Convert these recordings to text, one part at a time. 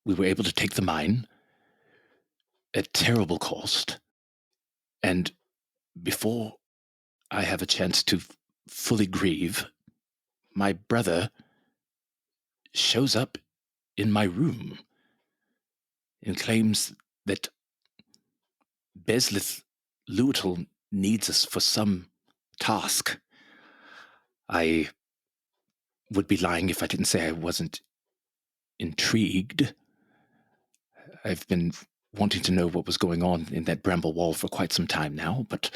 we were able to take the mine at terrible cost. And before I have a chance to fully grieve, my brother shows up in my room and claims that Beslith Lewittle needs us for some task. I would be lying if I didn't say I wasn't intrigued. I've been wanting to know what was going on in that bramble wall for quite some time now, but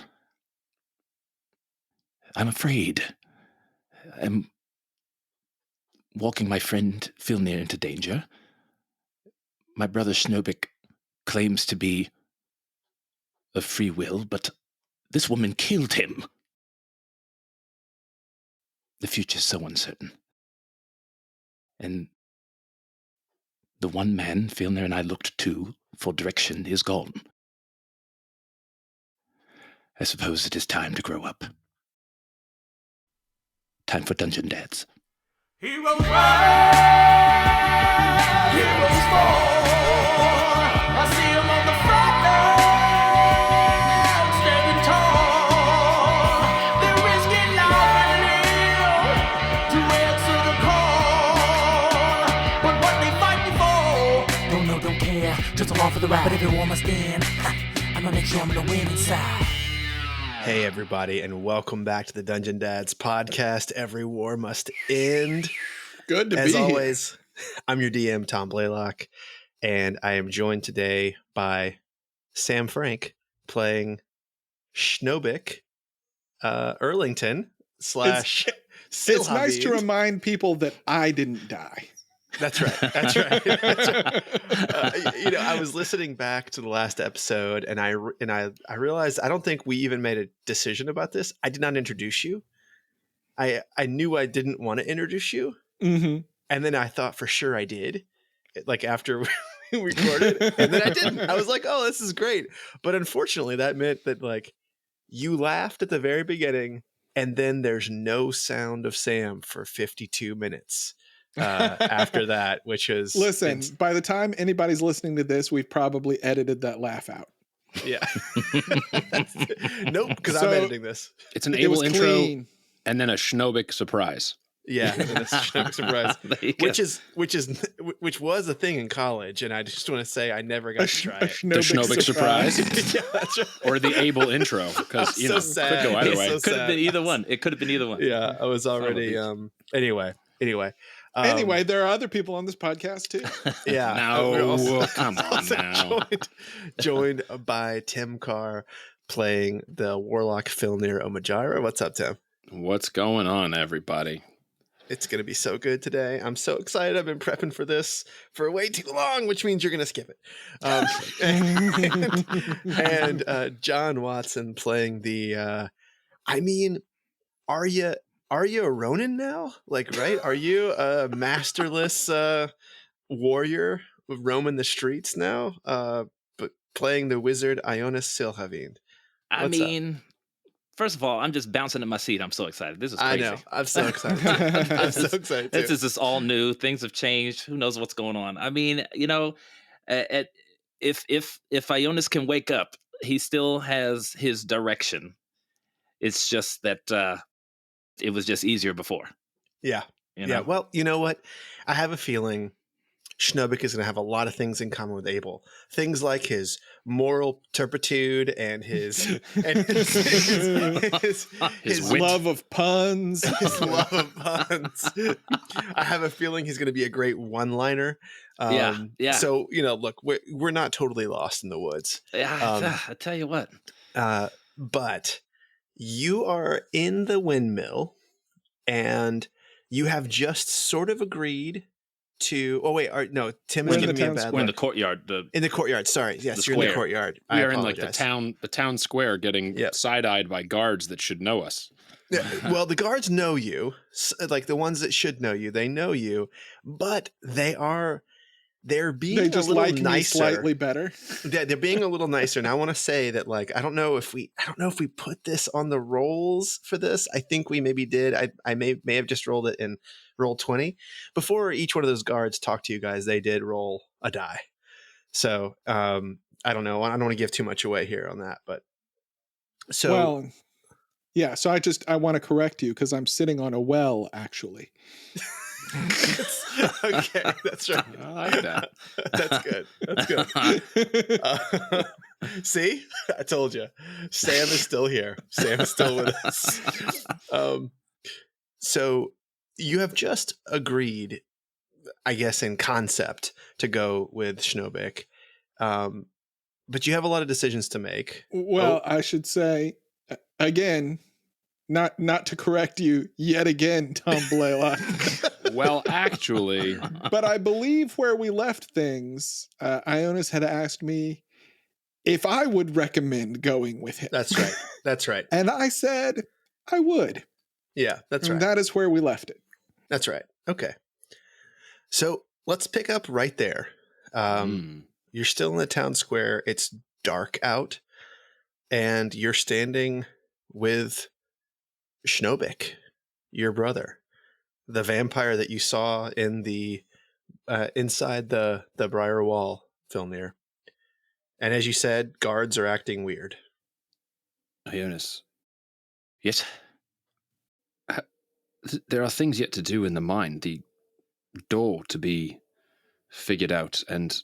I'm afraid I'm walking my friend Filnyr into danger. My brother Schnobik claims to be of free will, but this woman killed him. The future's so uncertain. And the one man Filnyr and I looked to for direction is gone. I suppose it is time to grow up. Time for Dungeon Dads. Heroes rise, heroes fall. I see them on the front line, standing tall. They're risking life and limb to answer the call. But what they fighting for? Don't know, don't care. Just along for the ride, but everyone must end. I'ma make sure I'm on the winning side. Hey everybody, and welcome back to the Dungeon Dads podcast. Every war must end. Good to be As here. always, I'm your DM, Tom Blaylock, and I am joined today by Sam Frank playing Schnobik, Erlington / It's nice to remind people that I didn't die. That's right. That's right. That's right. I was listening back to the last episode, and I realized I don't think we even made a decision about this. I did not introduce you. I knew I didn't want to introduce you, Mm-hmm. and then I thought for sure I did. Like after we recorded, and then I didn't. I was like, "Oh, this is great," but unfortunately, that meant that like you laughed at the very beginning, and then there's no sound of Sam for 52 minutes. After that, which is Listen, by the time anybody's listening to this, we've probably edited that laugh out. yeah. Nope, because So, I'm editing this. It's an It able was intro clean. and then a Schnobik surprise. Yeah, and it's a surprise. There you go. which was a thing in college, and I just want to say I never got to try it. The Schnobik surprise. Yeah, that's right. Or the able intro, because So sad. could go either It's way. so Could have been either one. It could have been either one. Yeah, I was already. Anyway. Anyway, there are other people on this podcast too. Yeah. No, we're also- come on also now. joined by Tim Carr playing the warlock Filnyr Omajira. What's up, Tim? What's going on, everybody? It's going to be so good today. I'm so excited. I've been prepping for this for way too long, which means you're going to skip it. And John Watson playing the, are you a Ronin now? Like, right? Are you a masterless warrior roaming the streets now? But playing the wizard Ionus Silhavine. I mean, first of all, I'm just bouncing in my seat. I'm so excited. This is I crazy. know. I'm so excited. I'm so excited. This Too. is just all new. Things have changed. Who knows what's going on? I mean, if Ionus can wake up, he still has his direction. It's just that it was just easier before. Yeah. You know? Yeah. Well, you know what? I have a feeling Schnobik is going to have a lot of things in common with Abel. Things like his moral turpitude and his Love of puns. His love of puns. I have a feeling he's going to be a great one-liner. Yeah. So, look, we're not totally lost in the woods. I tell you what. But you are in the windmill, and you have just sort of agreed to. Oh wait, Tim is giving me a bad We're in look. the courtyard. In the courtyard. Sorry, yes, The you're in the square. courtyard. We I are in like apologize. the town square getting side-eyed by guards that should know us. Yeah, well, the guards know you, like the ones that should know you. They know you, but they are they're being They a just little like me nicer. slightly better. They're being a little nicer. And I want to say that, like, I don't know if we put this on the rolls for this. I think we maybe did. I may have just rolled it in roll 20. Before each one of those guards talked to you guys, they did roll a die. So I don't know. I don't want to give too much away here on that, but so Well, yeah. So I want to correct you because I'm sitting on a well, actually. okay, that's right. I like that. That's good. That's good. See, I told you. Sam is still here. Sam is still with us. So you have just agreed, I guess, in concept to go with Schnobik. But you have a lot of decisions to make. Well, I should say, again, not to correct you yet again, Tom Blaylock. Well, actually, But I believe where we left things, Ionus had asked me if I would recommend going with him. That's right. That's right. And I said I would. Yeah, that's And right. that is where we left it. That's right. Okay. So let's pick up right there. You're still in the town square. It's dark out. And you're standing with Schnobik, your brother, the vampire that you saw in the inside the Briar Wall, Filnyr. And as you said, guards are acting weird. Ionus. Yes? There are things yet to do in the mine. The door to be figured out, and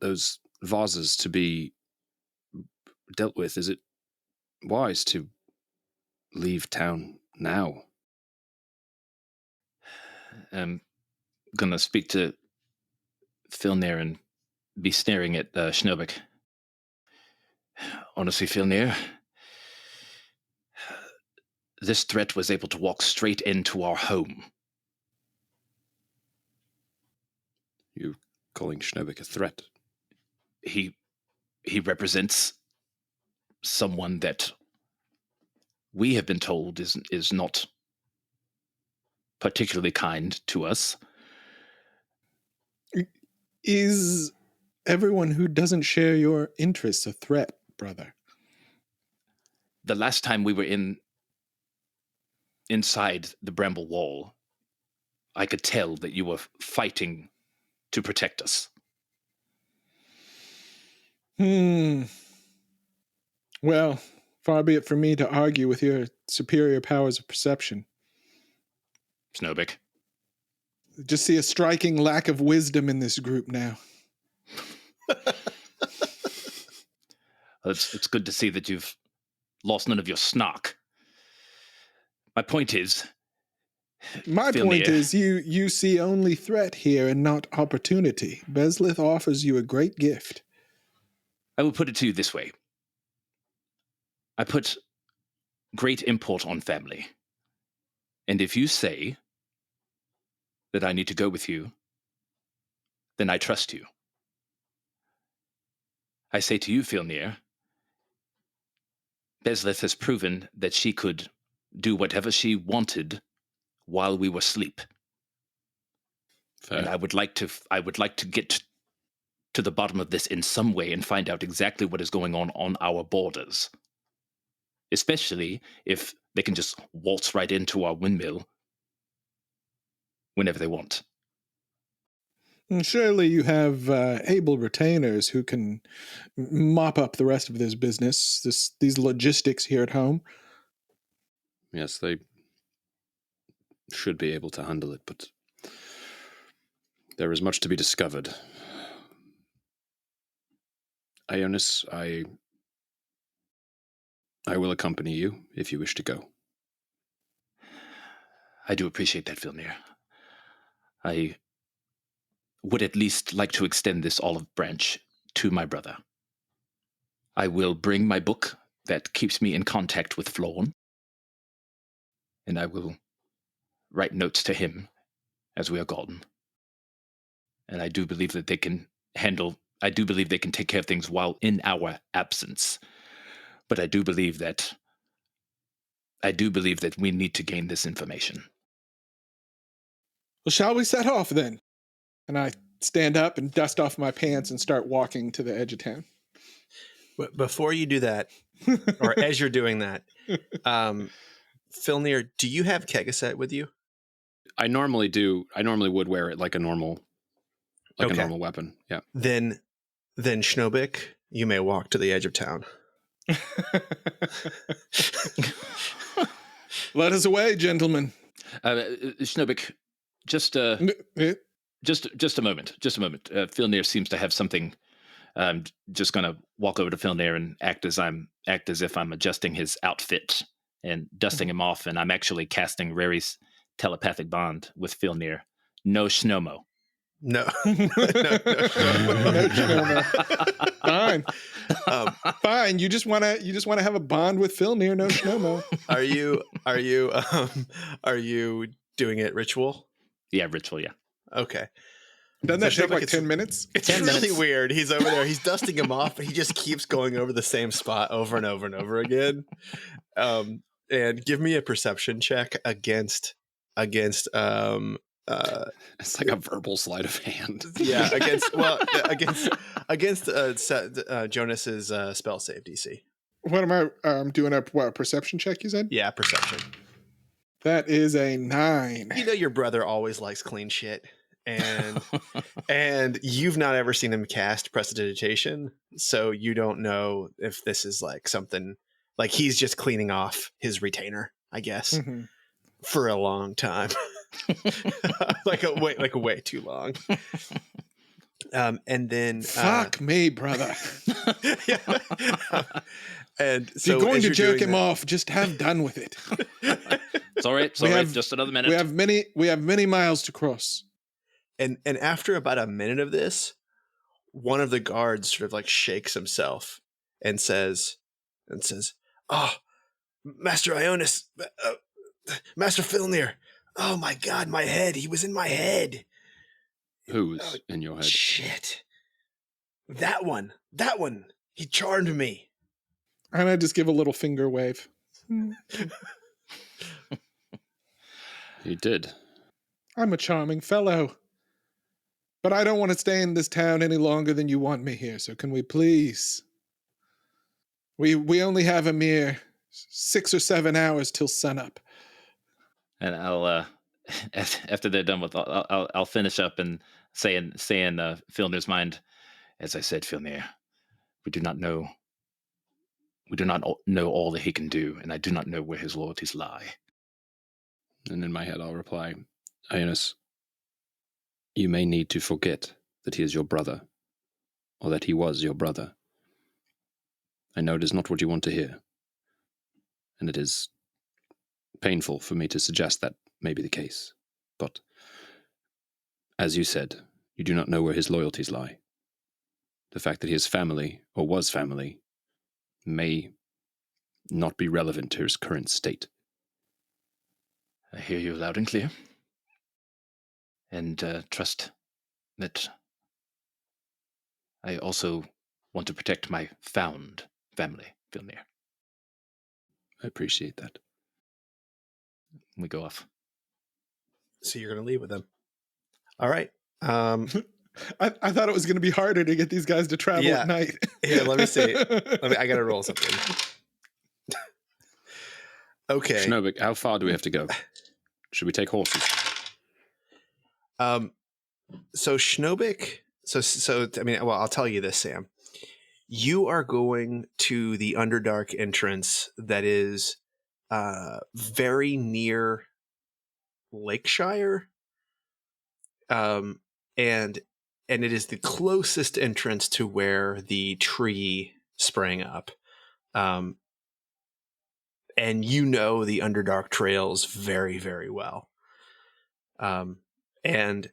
those vases to be dealt with. Is it wise to leave town now? I'm gonna speak to Filnyr and be staring at Schnobik. Honestly, Filnyr, this threat was able to walk straight into our home. You calling Schnobik a threat? He represents someone that we have been told is not particularly kind to us. Is everyone who doesn't share your interests a threat, brother? The last time we were inside the bramble wall, I could tell that you were fighting to protect us. Well, far be it from me to argue with your superior powers of perception. Schnobik. Just see a striking lack of wisdom in this group now. It's good to see that you've lost none of your snark. My point is... My point is you see only threat here and not opportunity. Bezlith offers you a great gift. I will put it to you this way. I put great import on family. And if you say that I need to go with you, then I trust you. I say to you, Filnyr, Bezlith has proven that she could do whatever she wanted while we were asleep. Fair. And I would like to get to the bottom of this in some way and find out exactly what is going on our borders. Especially if they can just waltz right into our windmill whenever they want. And surely you have able retainers who can mop up the rest of this business, these logistics here at home. Yes, they should be able to handle it, but there is much to be discovered. Ionus, I will accompany you if you wish to go. I do appreciate that, Filnyr. I would at least like to extend this olive branch to my brother. I will bring my book that keeps me in contact with Florn, and I will write notes to him as we are gone. And I do believe that they can take care of things while in our absence. But I do believe that we need to gain this information. Well, shall we set off then? And I stand up and dust off my pants and start walking to the edge of town. But before you do that, or as you're doing that, Filnyr, do you have Kegaset with you? I normally do. I normally would wear it like a normal Okay. weapon. Yeah. Then Schnobik, you may walk to the edge of town. Let us away, gentlemen. Schnobik, just a moment. Just a moment. Filnyr seems to have something. I'm just gonna walk over to Filnyr and act as if I'm adjusting his outfit and dusting him off, and I'm actually casting Rary's telepathic bond with Filnyr. No Schnomo. No. Fine. Fine. You just want to have a bond with Filnyr. No Schnomo. Are you doing it ritual? Yeah, ritual. Yeah. Okay. Doesn't that So take Schnobik, like 10 minutes? It's 10 really minutes. weird. He's over there. He's dusting him off, but he just keeps going over the same spot over and over and over again. And give me a perception check against It's like a verbal sleight of hand. yeah, against Jonas's spell save DC. What am I doing? A perception check, you said? Yeah, perception. That is a 9. You know your brother always likes clean shit, and you've not ever seen him cast prestidigitation, so you don't know if this is like something like he's just cleaning off his retainer, I guess, Mhm. for a long time, like a way too long. And then Fuck me, brother. yeah. And If so you're going as to you're jerk doing him that- off, just have done with it. It's all right. It's We all right. have- Just another minute. We have many miles to cross. And after about a minute of this, one of the guards sort of like shakes himself and says, "Oh, Master Ionus, Master Filnyr, oh my God, my head! He was in my head. Who's in your head? Shit, that one, he charmed me." And I just give a little finger wave. You did. I'm a charming fellow. But I don't want to stay in this town any longer than you want me here, so can we please? We only have a mere 6 or 7 hours till sunup. And I'll after they're done with, I'll finish up and say in Filnir's mind, as I said, Filnyr, we do not know all that he can do, and I do not know where his loyalties lie. And in my head, I'll reply, Ionus, you may need to forget that he is your brother, or that he was your brother. I know it is not what you want to hear, and it is painful for me to suggest that may be the case. But, as you said, you do not know where his loyalties lie. The fact that he is family, or was family, may not be relevant to his current state. I hear you loud and clear, and trust that I also want to protect my found family, Filnyr. I appreciate that. We go off. So you're going to leave with them. All right. I thought it was going to be harder to get these guys to travel Yeah. at night. Here, let me see. I got to roll something. Okay. Schnobik, how far do we have to go? Should we take horses? So Schnobik, I'll tell you this, Sam. You are going to the Underdark entrance that is very near Lakeshire. And it is the closest entrance to where the tree sprang up. And you know the Underdark trails very, very well. And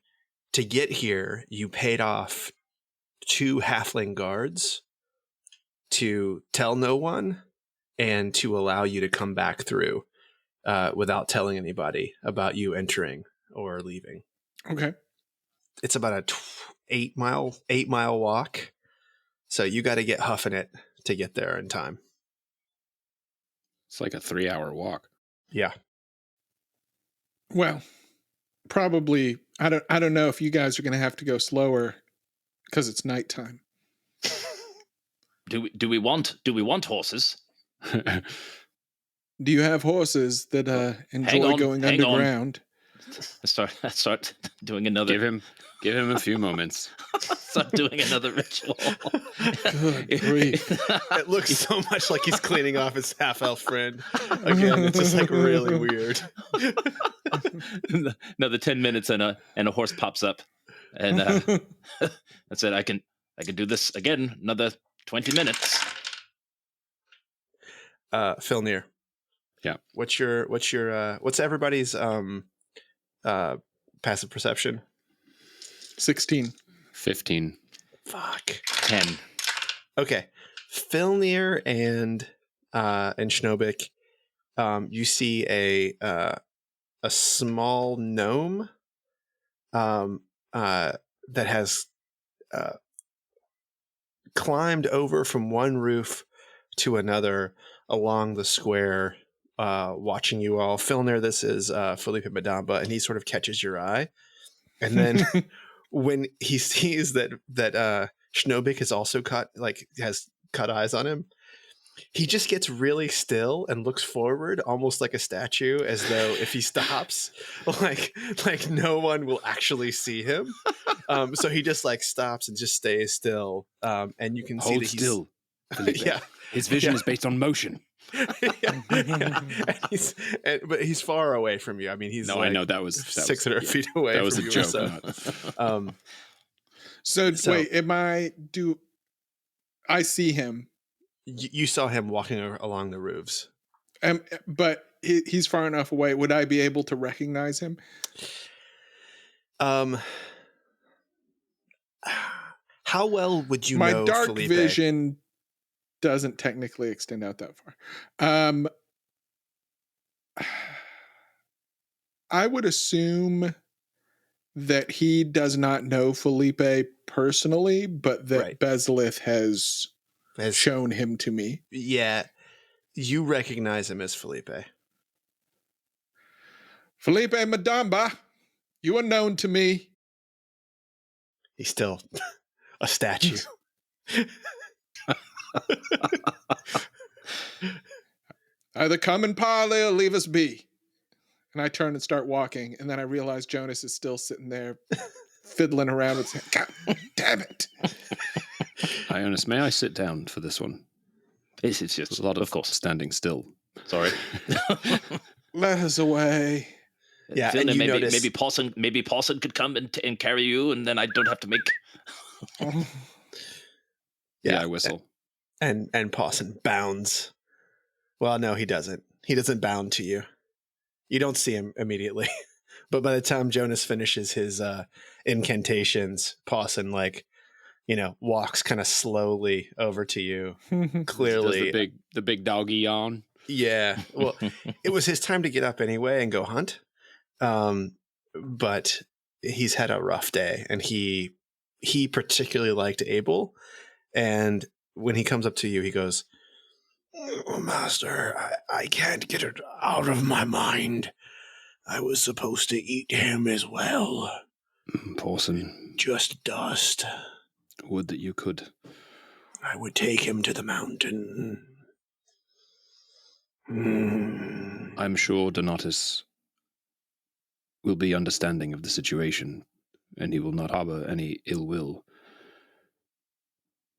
to get here, you paid off 2 halfling guards to tell no one and to allow you to come back through without telling anybody about you entering or leaving. Okay. It's about a 8 mile walk. So you got to get huffing it to get there in time. It's like a 3-hour walk. Yeah. Well, probably, I don't know if you guys are going to have to go slower because it's nighttime. Do we want horses? Do you have horses that enjoy going hang on. underground? I start doing another. Give him a few moments. Start doing another ritual. Good grief. It looks so much like he's cleaning off his half-elf friend. Again, it's just like really weird. Another 10 minutes and a horse pops up, and I said, I can do this again. Another 20 minutes. Filnyr. Yeah. What's everybody's passive perception? 16. 15. Fuck. 10. Okay. Filnyr and Schnobik, you see a small gnome that has climbed over from one roof to another along the square, watching you all. Filnyr, this is Felipe Madamba, and he sort of catches your eye. And then when he sees that Schnobik has also has cut eyes on him, he just gets really still and looks forward, almost like a statue, as though if he stops, like no one will actually see him. So he just stops and just stays still. And you can see Hold that still, Felipe. Yeah. His vision is based on motion. yeah. And but he's far away from you. I mean, he's I know that was 600 feet away. That was from a you joke. or so. So wait, I see him. You saw him walking along the roofs. But he's far enough away. Would I be able to recognize him? How well would you My know dark Felipe? vision doesn't technically extend out that far. I would assume that he does not know Felipe personally, but that Right. Bezlith has shown him to me. Yeah, you recognize him as Felipe. Felipe Madamba, you are known to me. He's still a statue. Either come and parley or leave us be. And I turn and start walking, and then I realize Jonas is still sitting there fiddling around with his hand. God damn it. Ionus, may I sit down for this one? It's just There's a lot of course. standing still. Sorry. Let us away. Yeah, Filnyr, and you notice maybe Paulson could come and carry you, and then I don't have to make. Yeah, I whistle. and Pawson bounds. Well, no, he doesn't. He doesn't bound to you. You don't see him immediately. But by the time Jonas finishes his incantations, Pawson walks kind of slowly over to you. Clearly, Does the big doggy yawn. yeah. Well, it was his time to get up anyway and go hunt. But he's had a rough day, and he particularly liked Abel. And when he comes up to you, he goes, "Oh, Master, I can't get it out of my mind. I was supposed to eat him as well. Pawson, Just dust. would that you could. I would take him to the mountain." I'm sure Donatus will be understanding of the situation, and he will not harbor any ill will.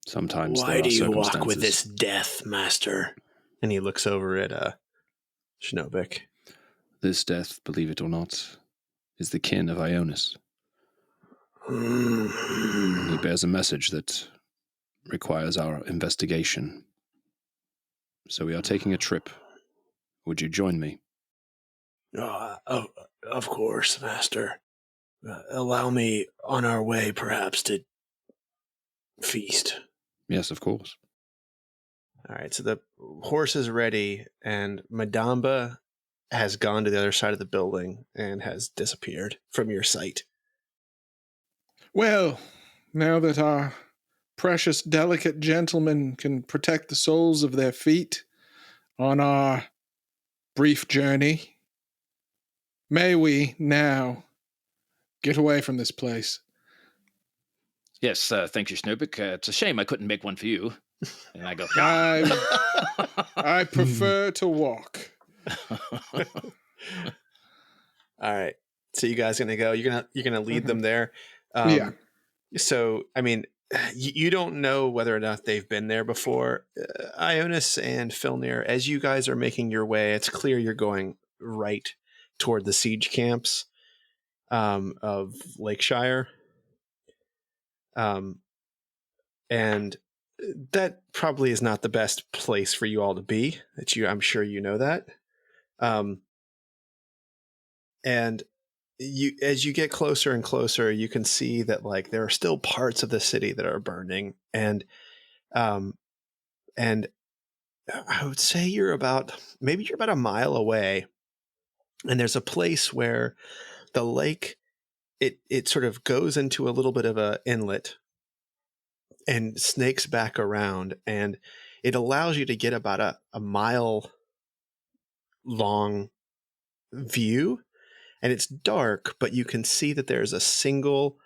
Sometimes Why there do are you walk circumstances. with this death, Master? And he looks over at Schnobik. This death, believe it or not, is the kin of Ionus. He bears a message that requires our investigation. So we are taking a trip. Would you join me? Of course, Master. Allow me on our way, perhaps, to feast. Yes, of course. All right, so the horse is ready, and Madamba has gone to the other side of the building and has disappeared from your sight. Well, now that our precious, delicate gentlemen can protect the soles of their feet on our brief journey, may we now Get away from this place. Yes, thank you, Schnobik. It's a shame I couldn't make one for you. And I go, I prefer to walk. All right. So you guys gonna go? You're gonna lead them there. Yeah. So I mean, you don't know whether or not they've been there before. Ionus and Filnyr, as you guys are making your way, it's clear you're going right toward the siege camps of Lakeshire. And that probably is not the best place for you all to be. I'm sure you know that. And you, as you get closer and closer, you can see that like there are still parts of the city that are burning, and I would say you're about a mile away, and there's a place where the lake it sort of goes into a little bit of a inlet and snakes back around, and it allows you to get about a mile long view, and it's dark, but you can see that there's a single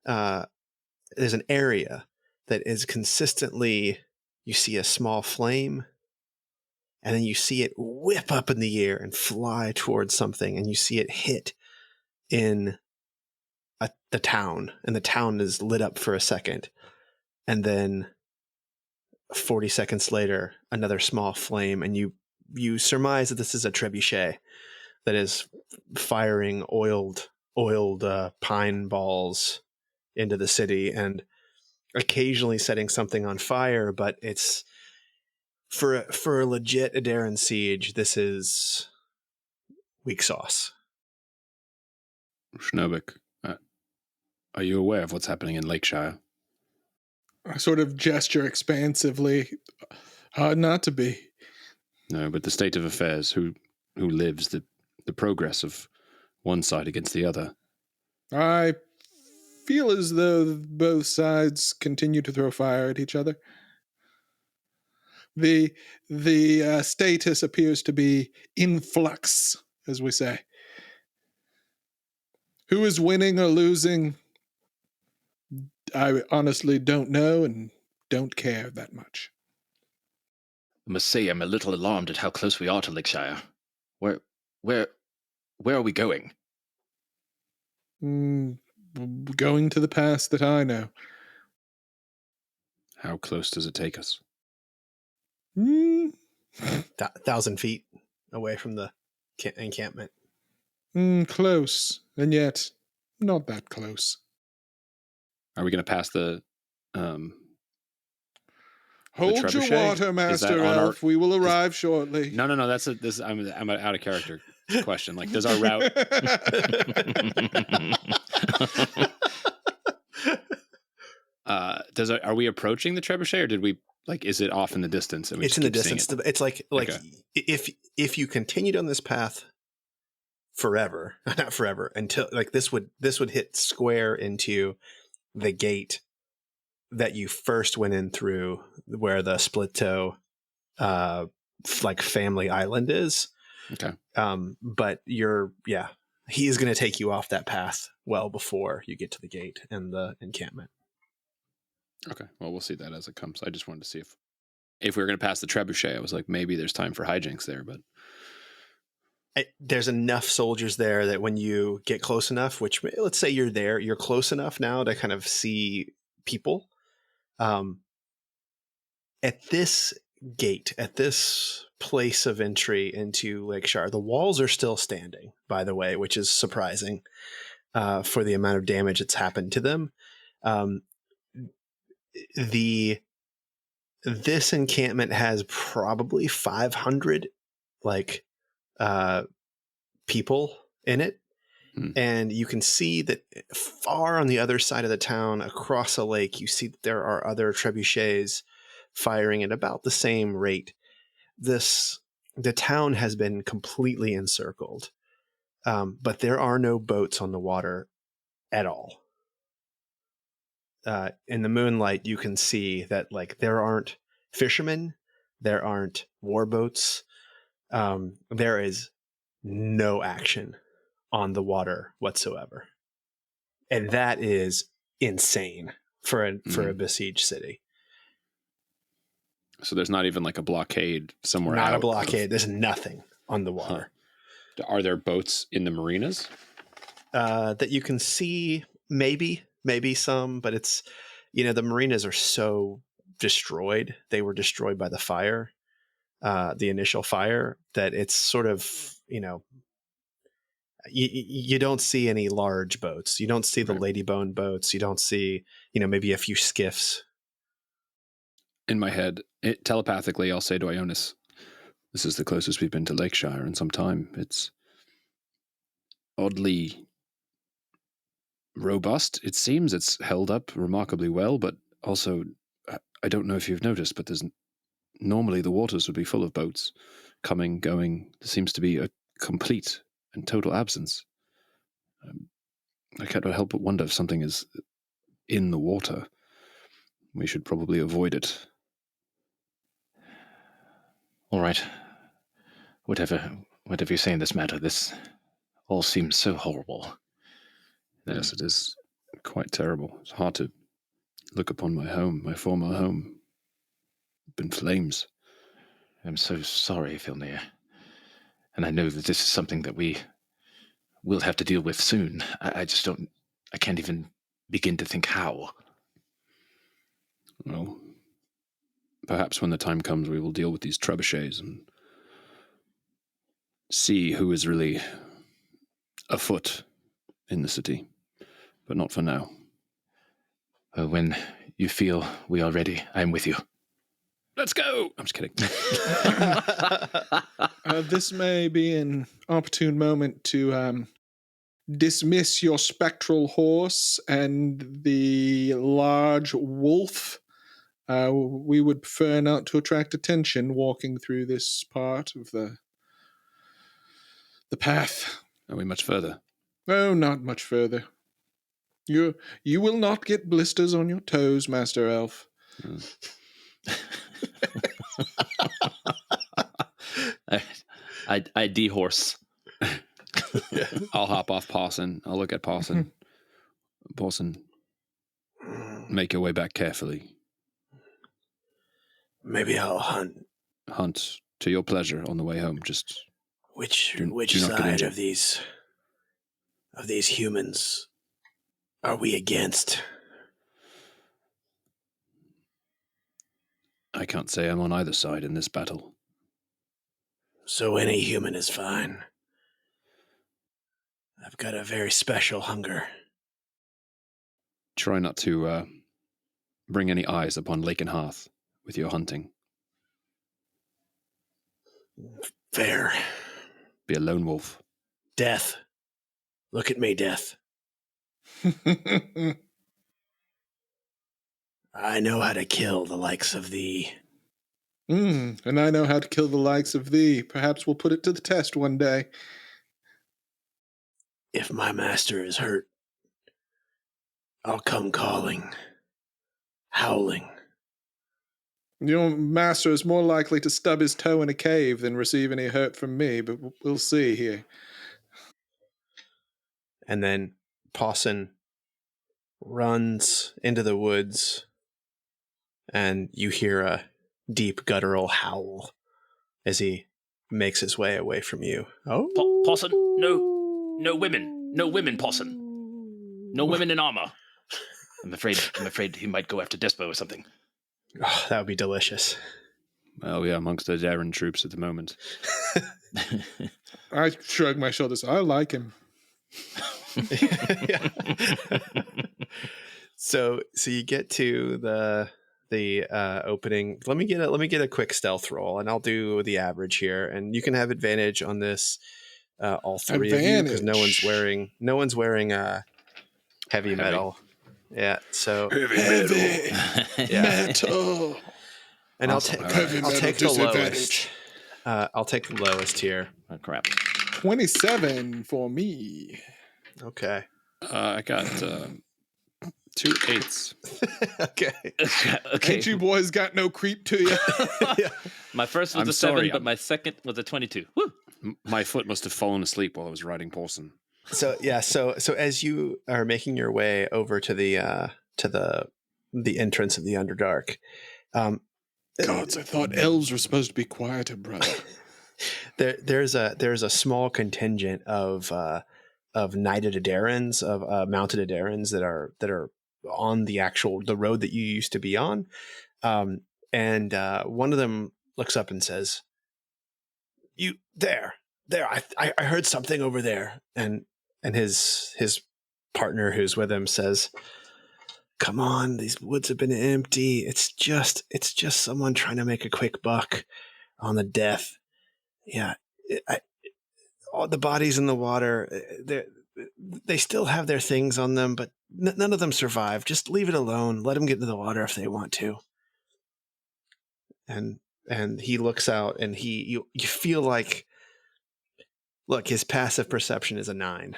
there's an area that is consistently, you see a small flame, and then you see it whip up in the air and fly towards something, and you see it hit in the town, and the town is lit up for a second, and then 40 seconds later another small flame, and you surmise that this is a trebuchet that is firing oiled pine balls into the city and occasionally setting something on fire, but it's for a legit Adaran siege, this is weak sauce. Schnobik, are you aware of what's happening in Lakeshire? I sort of gesture expansively. Hard not to be. No, but the state of affairs, who lives, the progress of one side against the other. I feel as though both sides continue to throw fire at each other. The status appears to be in flux, as we say. Who is winning or losing, I honestly don't know and don't care that much. I must say I'm a little alarmed at how close we are to Lakeshire. Where are we going? Going to the pass that I know. How close does it take us? 1,000 feet away from the encampment. Close, and yet not that close. Are we going to pass the Hold your trebuchet? water, Is Master that on Elf. We will arrive shortly. No. I'm an out of character question. Like, does our route? Are we approaching the trebuchet, or did we is it off in the distance? And It's in the distance. It's like Okay. if you continued on this path forever, not forever, until like this would hit square into the gate that you first went in through, where the split toe family island is. Okay. But he is going to take you off that path well before you get to the gate and the encampment. Okay. Well, we'll see that as it comes. I just wanted to see if we were going to pass the trebuchet. I was like, maybe there's time for hijinks there, but there's enough soldiers there that when you get close enough, which let's say you're close enough now to kind of see people. At this gate, at this place of entry into Lakeshire, the walls are still standing, by the way, which is surprising for the amount of damage that's happened to them. This encampment has probably 500 people in it. And you can see that far on the other side of the town, across a lake, you see that there are other trebuchets firing at about the same rate. The town has been completely encircled, but there are no boats on the water at all. In the moonlight, you can see that there aren't fishermen, there aren't warboats, there is no action on the water whatsoever. And that is insane for a besieged city. So there's not even like a blockade somewhere Not out a blockade. There's nothing on the water. Are there boats in the marinas? That you can see, maybe some, but it's, the marinas are so destroyed. They were destroyed by the fire, the initial fire, that it's sort of, you don't see any large boats. You don't see the Ladybone boats. You don't see, maybe a few skiffs. In my head, telepathically, I'll say to Ionus, this is the closest we've been to Lakeshire in some time. It's oddly robust. It seems it's held up remarkably well, but also, I don't know if you've noticed, but normally the waters would be full of boats coming, going. There seems to be a complete and total absence. I can't help but wonder if something is in the water. We should probably avoid it. All right. Whatever you say in this matter, this all seems so horrible. Yes, it is quite terrible. It's hard to look upon my home, my former home, up in flames. I'm so sorry, Filnyr. And I know that this is something that we will have to deal with soon. I can't even begin to think how. Well, perhaps when the time comes, we will deal with these trebuchets and see who is really afoot in the city. But not for now. When you feel we are ready, I'm with you. Let's go! I'm just kidding. This may be an opportune moment to dismiss your spectral horse and the large wolf. We would prefer not to attract attention walking through this part of the path. Are we much further? Oh, not much further. You will not get blisters on your toes, Master Elf. I dehorse. I'll hop off Parson. I'll look at Parson. Parson, make your way back carefully. Maybe I'll hunt. Hunt to your pleasure on the way home. Just Which do not get side injured. of these humans are we against? I can't say I'm on either side in this battle. So any human is fine. I've got a very special hunger. Try not to bring any eyes upon Lake and Hearth with your hunting. Fair. Be a lone wolf. Death. Look at me, Death. I know how to kill the likes of thee. And I know how to kill the likes of thee. Perhaps we'll put it to the test one day. If my master is hurt, I'll come calling, howling. Your master is more likely to stub his toe in a cave than receive any hurt from me, but we'll see here. And then Pawson runs into the woods, and you hear a deep guttural howl as he makes his way away from you. Oh, Pawson, no women, Pawson. No women in armor. I'm afraid he might go after Despo or something. Oh, that would be delicious. Well, we are amongst the Darren troops at the moment. I shrug my shoulders. I like him. Yeah. So you get to the opening. Let me get a quick stealth roll, and I'll do the average here, and you can have advantage on this. All three of you, because no one's wearing heavy metal. Yeah, so Heavy yeah. metal. And Awesome. I'll Heavy take metal the lowest. disadvantage. I'll take the lowest here. Oh, crap. 27 for me. Okay. I got 2 8s. Okay. Okay. Ain't you boys got no creep to you? Yeah. My first was I'm a 7, sorry, but my second was a 22. Woo! My foot must have fallen asleep while I was riding Paulson. So as you are making your way over to the entrance of the Underdark, Gods, I thought elves were supposed to be quieter, brother. there's a small contingent of knighted Adarans, of mounted Adarans that are on the road that you used to be on, and one of them looks up and says, "You there? I heard something over there," and his partner who's with him says, "Come on, these woods have been empty. It's just someone trying to make a quick buck on the death. Yeah, all the bodies in the water, they still have their things on them, but none of them survive. Just leave it alone. Let them get into the water if they want to." And he looks out, and you feel like, look, his passive perception is a 9.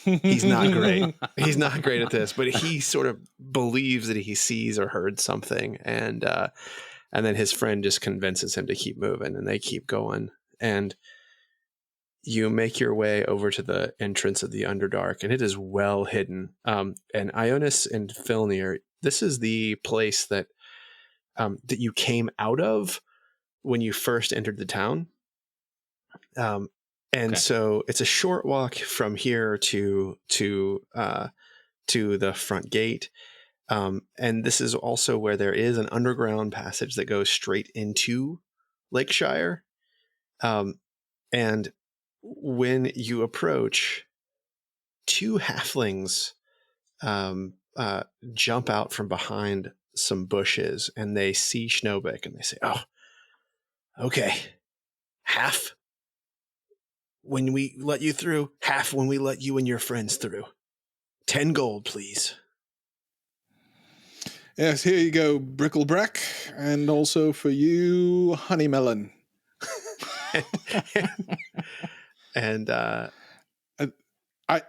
He's not great. He's not great at this, but he sort of believes that he sees or heard something, and then his friend just convinces him to keep moving, and they keep going. And you make your way over to the entrance of the Underdark, and it is well hidden. And Ionus and Filnyr, this is the place that you came out of when you first entered the town. And so it's a short walk from here to the front gate. And this is also where there is an underground passage that goes straight into Lakeshire. And when you approach, 2 halflings jump out from behind some bushes, and they see Schnobik, and they say, "Oh, okay. Half when we let you through, half when we let you and your friends through. 10 gold, please." Yes, here you go, Bricklebrack, and also for you, Honeymelon. And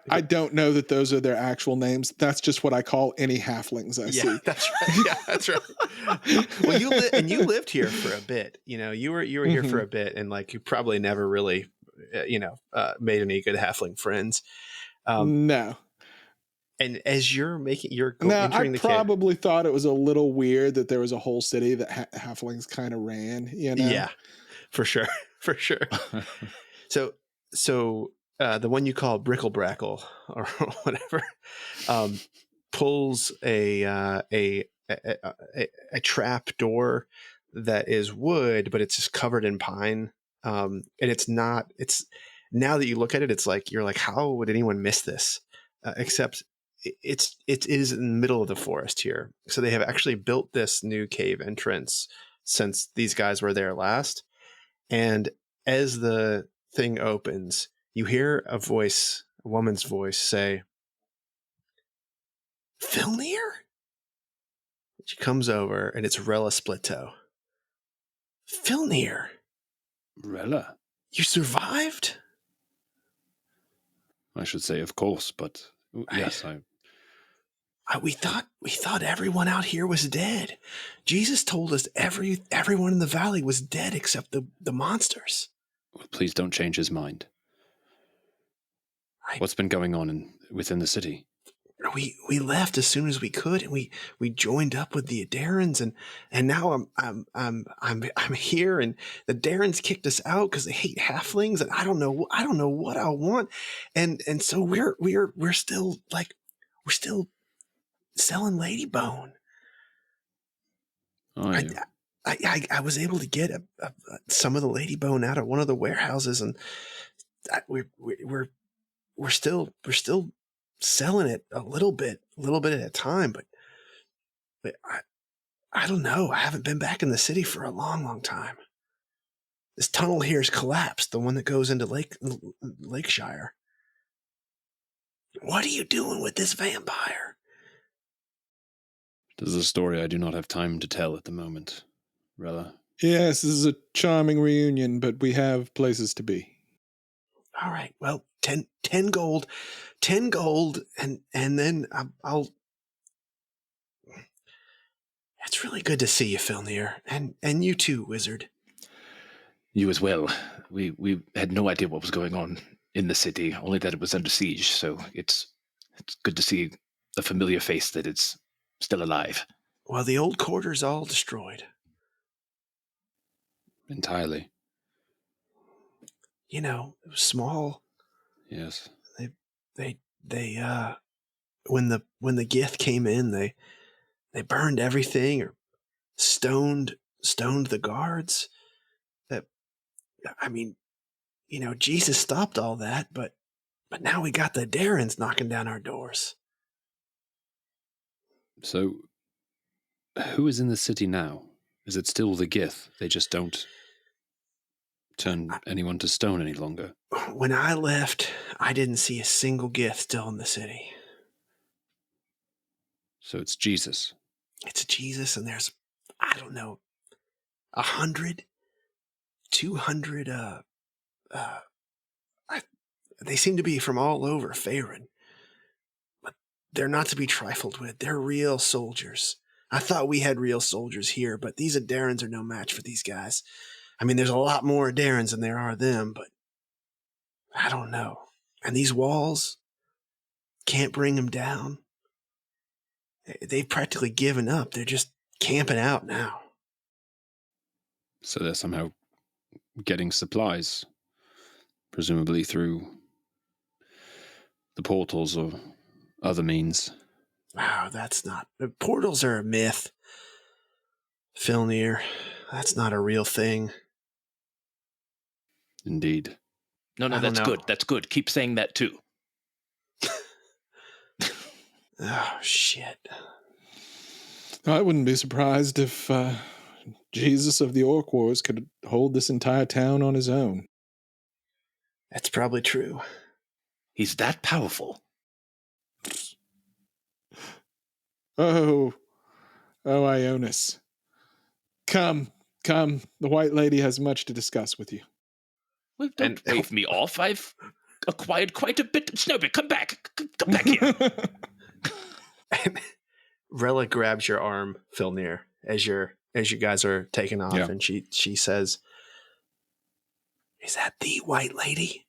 I don't know that those are their actual names. That's just what I call any halflings I see. That's right. Yeah, that's right. Well, you lived here for a bit. You were here for a bit, and like you probably never really, made any good halfling friends. No. And as you're I entering the probably thought it was a little weird that there was a whole city that halflings kind of ran. Yeah, for sure, for sure. So the one you call Bricklebrackle or whatever pulls a trap door that is wood, but it's just covered in pine. And it's now that you look at it, it's like, you're like, how would anyone miss this? Except it is in the middle of the forest here. So they have actually built this new cave entrance since these guys were there last. And as the thing opens, you hear a woman's voice say, "Filnyr?" She comes over, and it's Rella Splitto. "Filnyr, Rella? you survived?" I should say, of course, but yes, We thought everyone out here was dead. Jesus told us everyone in the valley was dead except the monsters. Well, please don't change his mind. What's been going on within the city? We left as soon as we could, and we joined up with the Darrens, and now I'm here, and the Darrens kicked us out because they hate halflings, and I don't know what I want, and so we're still selling Ladybone. Oh, I was able to get some of the Ladybone out of one of the warehouses, and we're still selling it a little bit at a time, but I don't know. I haven't been back in the city for a long time. This tunnel here has collapsed, the one that goes into Lakeshire. What are you doing with this vampire? This is a story I do not have time to tell at the moment, Rella. Yes, this is a charming reunion, but we have places to be. All right. Well, 10 gold, and then I'll. It's really good to see you, Filnyr, and you too, wizard. You as well. We had no idea what was going on. in the city, only that it was under siege, so it's good to see a familiar face that is still alive. Well, the old quarter's all destroyed. Entirely. It was small. Yes. They when the Gith came in, they burned everything or stoned the guards. Jesus stopped all that, but now we got the Darrens knocking down our doors. So, who is in the city now? Is it still the Gith? They just don't turn anyone to stone any longer. When I left, I didn't see a single Gith still in the city. So it's Jesus. It's Jesus, and there's, I don't know, 100, 200, they seem to be from all over Faerun. But they're not to be trifled with. They're real soldiers. I thought we had real soldiers here, but these Adarans are no match for these guys. I mean, there's a lot more Adarans than there are them, but I don't know. And these walls can't bring them down. They've practically given up. They're just camping out now. So they're somehow getting supplies, presumably through the portals or other means. Wow, that's not... Portals are a myth. Filnyr, that's not a real thing. Indeed. No, that's good. That's good. Keep saying that too. Oh, shit. I wouldn't be surprised if Jesus of the Orc Wars could hold this entire town on his own. That's probably true. He's that powerful. Oh, Ionus. Come. The White Lady has much to discuss with you. Well, don't wave me off. I've acquired quite a bit. Schnobik, come back. Come back here. Rella grabs your arm, Filnyr, as you guys are taking off, and she says, "Is that the White Lady?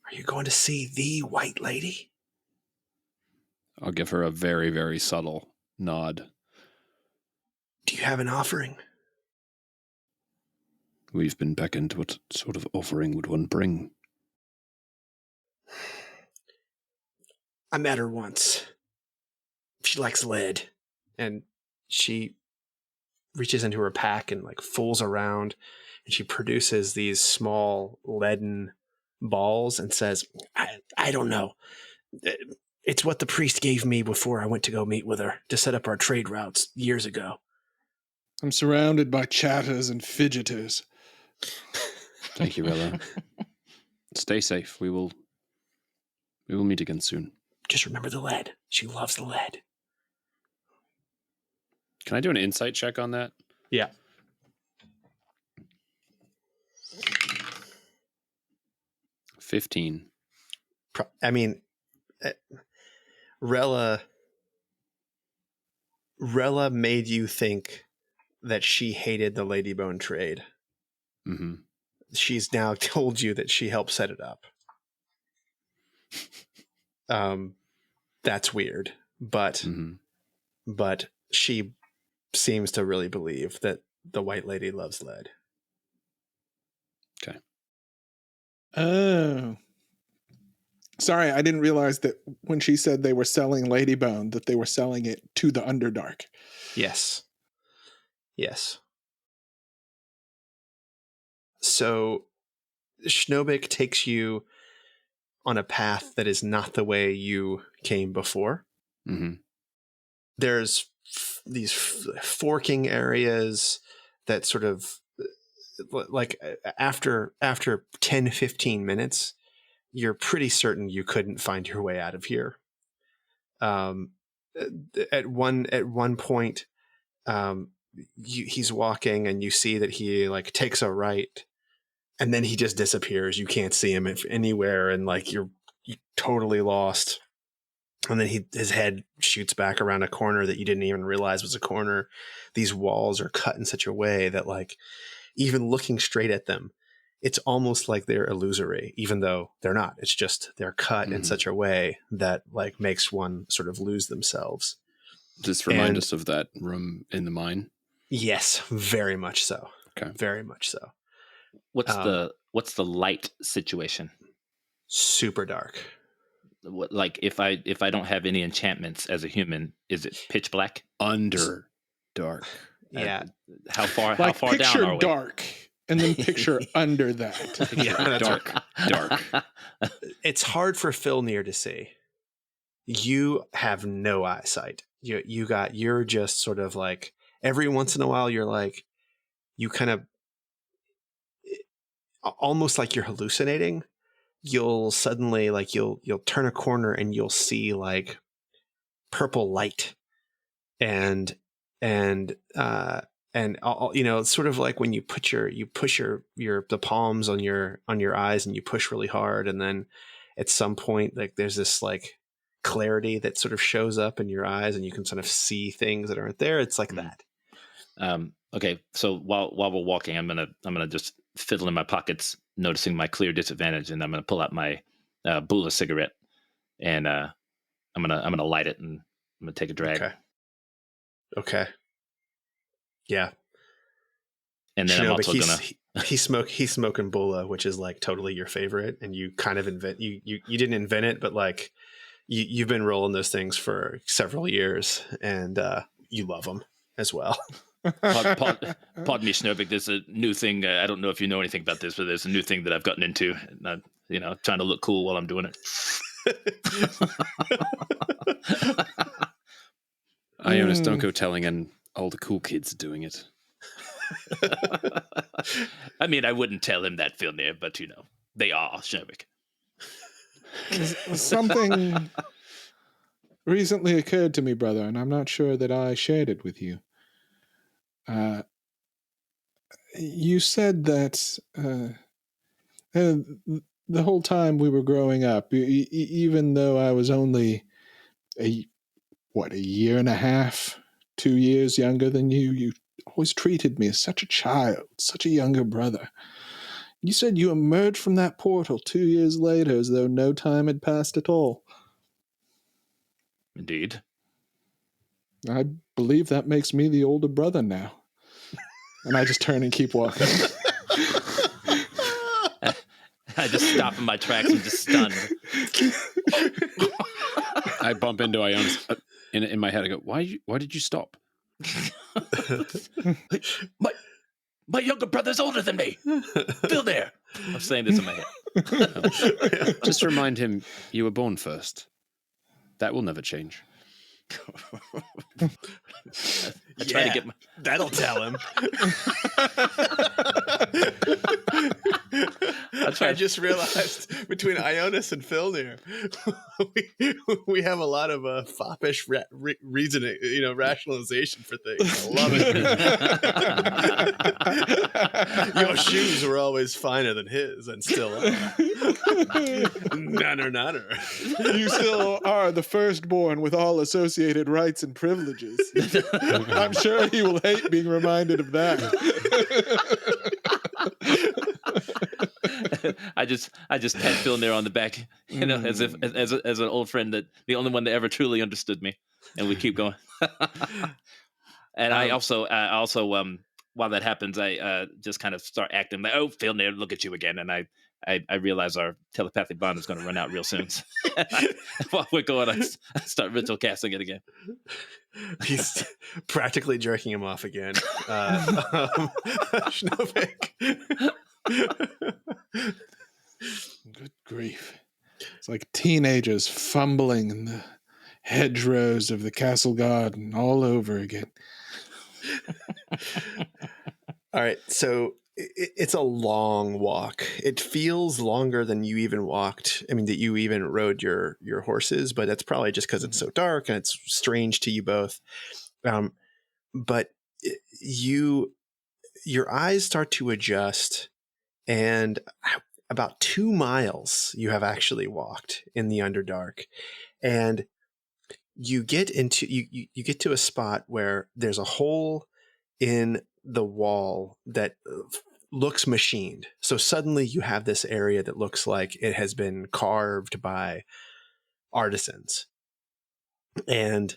Are you going to see the White Lady?" I'll give her a very, very subtle nod. Do you have an offering? We've been beckoned. What sort of offering would one bring? I met her once. She likes lead. And she reaches into her pack and fools around, and she produces these small leaden balls and says, I don't know. It's what the priest gave me before I went to go meet with her to set up our trade routes years ago. I'm surrounded by chatters and fidgeters. Thank you, Rella. Stay safe. We will meet again soon. Just remember the lead. She loves the lead. Can I do an insight check on that? Yeah. $15. I mean, Rella made you think that she hated the Ladybone trade. Mm-hmm. She's now told you that she helped set it up. That's weird, but she seems to really believe that the White Lady loves lead. Okay. Oh. Sorry, I didn't realize that when she said they were selling Ladybone, that they were selling it to the Underdark. Yes. So Schnobik takes you on a path that is not the way you came before. Mm-hmm. There's these forking areas that sort of after 10, 15 minutes, you're pretty certain you couldn't find your way out of here. At one point, he's walking and you see that he takes a right, and then he just disappears. You can't see him anywhere, and you're totally lost. And then his head shoots back around a corner that you didn't even realize was a corner. These walls are cut in such a way that even looking straight at them, it's almost like they're illusory, even though they're not. It's just they're cut in such a way that like makes one sort of lose themselves. Does this remind us of that room in the mine? Yes, very much so. Okay. Very much so. What's the light situation? Super dark. Like if I don't have any enchantments as a human, is it pitch black? Under dark. Yeah. How far Like down picture are we? dark, and then picture under that. Yeah, that's Dark. Dark. It's hard for Filnyr to see. You have no eyesight. You're just sort of like every once in a while you're like you kind of almost like you're hallucinating. You'll suddenly like you'll turn a corner and you'll see like purple light and all, it's sort of like when you push the palms on your eyes and you push really hard, and then at some point like there's this like clarity that sort of shows up in your eyes and you can sort of see things that aren't there. It's like that. Okay, so while we're walking, I'm gonna just fiddle in my pockets, noticing my clear disadvantage, and I'm gonna pull out my Bula cigarette, and I'm gonna light it, and I'm gonna take a drag. Okay. Yeah. And then I'm also gonna. He's smoking Bula, which is like totally your favorite, and you kind of you didn't invent it, but like you've been rolling those things for several years, and you love them as well. Pardon me, Schnobik. There's a new thing. I don't know if you know anything about this, but there's a new thing that I've gotten into. And I'm, trying to look cool while I'm doing it. Ionus, don't go telling all the cool kids doing it. I mean, I wouldn't tell him that, Filnyr, but they are Schnobik. Something recently occurred to me, brother, and I'm not sure that I shared it with you. You said that the whole time we were growing up, even though I was only a year and a half, 2 years younger than you always treated me as such a child, such a younger brother. You said you emerged from that portal 2 years later as though no time had passed at all. Indeed. I believe that makes me the older brother now. And I just turn and keep walking. I just stop in my tracks and just stunned. I bump into Ionus in my head. I go, why did you stop? My younger brother's older than me. Filnyr. I'm saying this in my head. Just remind him you were born first. That will never change. I try to get my... That'll tell him. I just realized between Ionus and Filnyr, we have a lot of foppish reasoning, rationalization for things. I love it. Your shoes were always finer than his, and still are. Nanner. You still are the firstborn with all associated rights and privileges. I'm sure he will hate being reminded of that. I just pat Filnyr on the back, as if as an old friend, that the only one that ever truly understood me, and we keep going. And I also while that happens, I just kind of start acting like, oh, Filnyr, look at you again, and I realize our telepathic bond is going to run out real soon. So while we're going, I start ritual casting it again. He's practically jerking him off again. Schnobik. Good grief. It's like teenagers fumbling in the hedgerows of the castle garden all over again. All right, so it's a long walk. It feels longer than you even walked. I mean, that you even rode your horses, but that's probably just because it's so dark and it's strange to you both. But your eyes start to adjust, and about 2 miles you have actually walked in the Underdark, and you get you get to a spot where there's a hole in the wall that looks machined. So suddenly you have this area that looks like it has been carved by artisans. And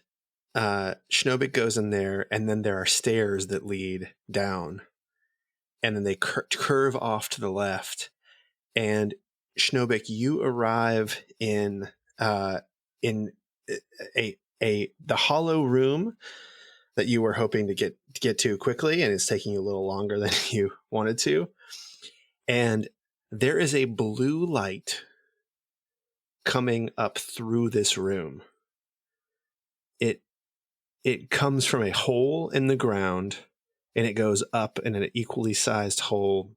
Schnobik goes in there, and then there are stairs that lead down, and then they curve off to the left. And Schnobik, you arrive in the hollow room that you were hoping to get to quickly, and it's taking you a little longer than you wanted to. And there is a blue light coming up through this room. It comes from a hole in the ground, and it goes up in an equally sized hole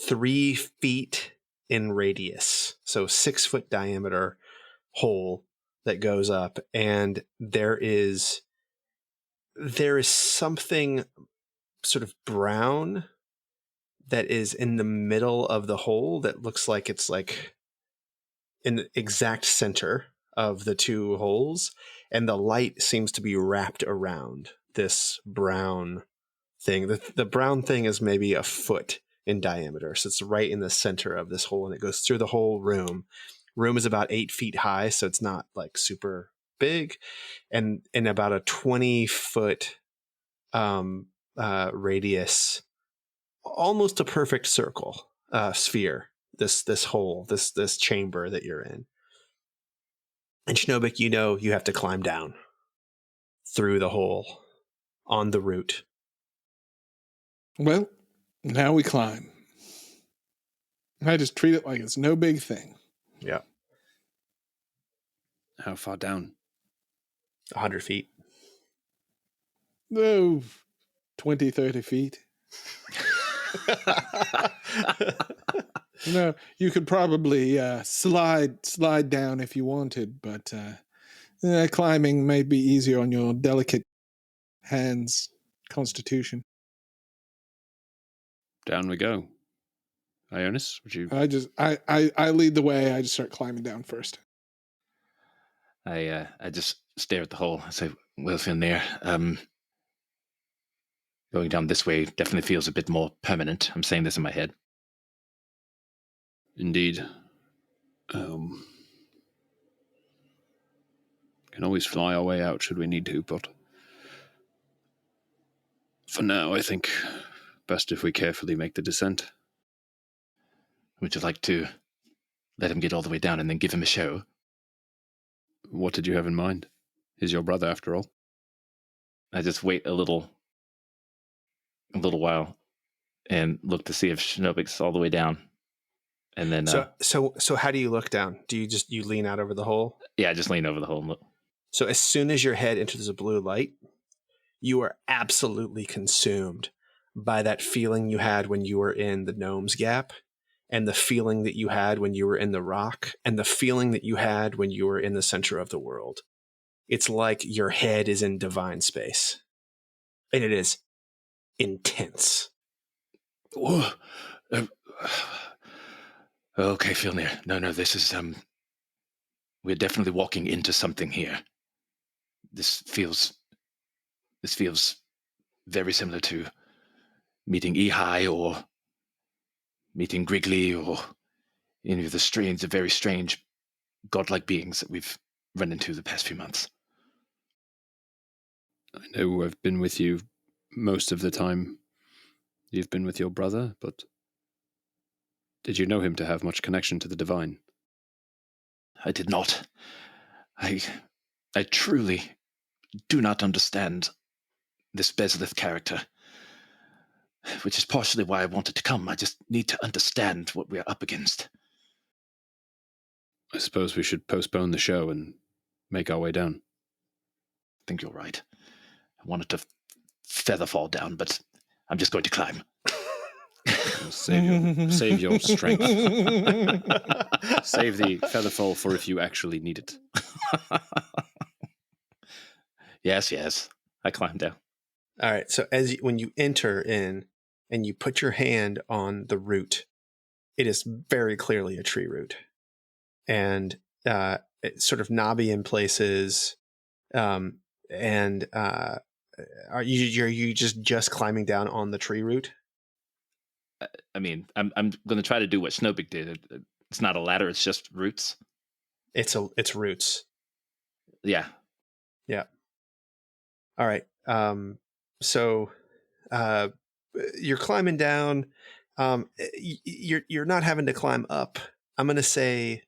3 feet in radius. So 6 foot diameter hole that goes up. And there is something sort of brown that is in the middle of the hole that looks like it's like in the exact center of the two holes, and the light seems to be wrapped around this brown thing. The brown thing is maybe a foot in diameter, so it's right in the center of this hole, and it goes through the whole room. Room is about 8 feet high, so it's not like super big, and in about a 20-foot radius, almost a perfect circle, sphere. This hole, this chamber that you're in. And Schnobik, you have to climb down through the hole on the route. Well, now we climb. I just treat it like it's no big thing. Yeah. How far down? 100 feet. Oh, 20, 30 feet. You could probably slide down if you wanted, but climbing may be easier on your delicate hands, constitution. Down we go. Ionus, would you? I lead the way. I just start climbing down first. I just stare at the hole. I say, well, Filnyr, going down this way definitely feels a bit more permanent. I'm saying this in my head. Indeed. Can always fly our way out should we need to, but for now, I think best if we carefully make the descent. Would you like to let him get all the way down and then give him a show? What did you have in mind? He's your brother, after all. I just wait a little while and look to see if Schnobik's all the way down. And then So how do you look down? Do you lean out over the hole? Yeah, I just lean over the hole and look. So as soon as your head enters a blue light, you are absolutely consumed by that feeling you had when you were in the Gnome's Gap, and the feeling that you had when you were in the rock, and the feeling that you had when you were in the center of the world. It's like your head is in divine space. And it is intense. Whoa. Okay, Filnyr. No, this is, we're definitely walking into something here. This feels very similar to meeting Ehi or meeting Griggly or any of the very strange godlike beings that we've run into the past few months. I know I've been with you most of the time. You've been with your brother, but did you know him to have much connection to the divine? I did not. I truly do not understand this Bezlith character, which is partially why I wanted to come. I just need to understand what we're up against. I suppose we should postpone the show and make our way down. I think you're right. I wanted to feather fall down, but I'm just going to climb. Save your strength. Save the feather fall for if you actually need it. Yes. I climb down. All right. So when you enter in and you put your hand on the root, it is very clearly a tree root, and it's sort of knobby in places. Are you just climbing down on the tree root? I mean, I'm going to try to do what Schnobik did. It's not a ladder; it's just roots. It's roots. Yeah. Yeah. All right. So you're climbing down. You're not having to climb up. I'm gonna say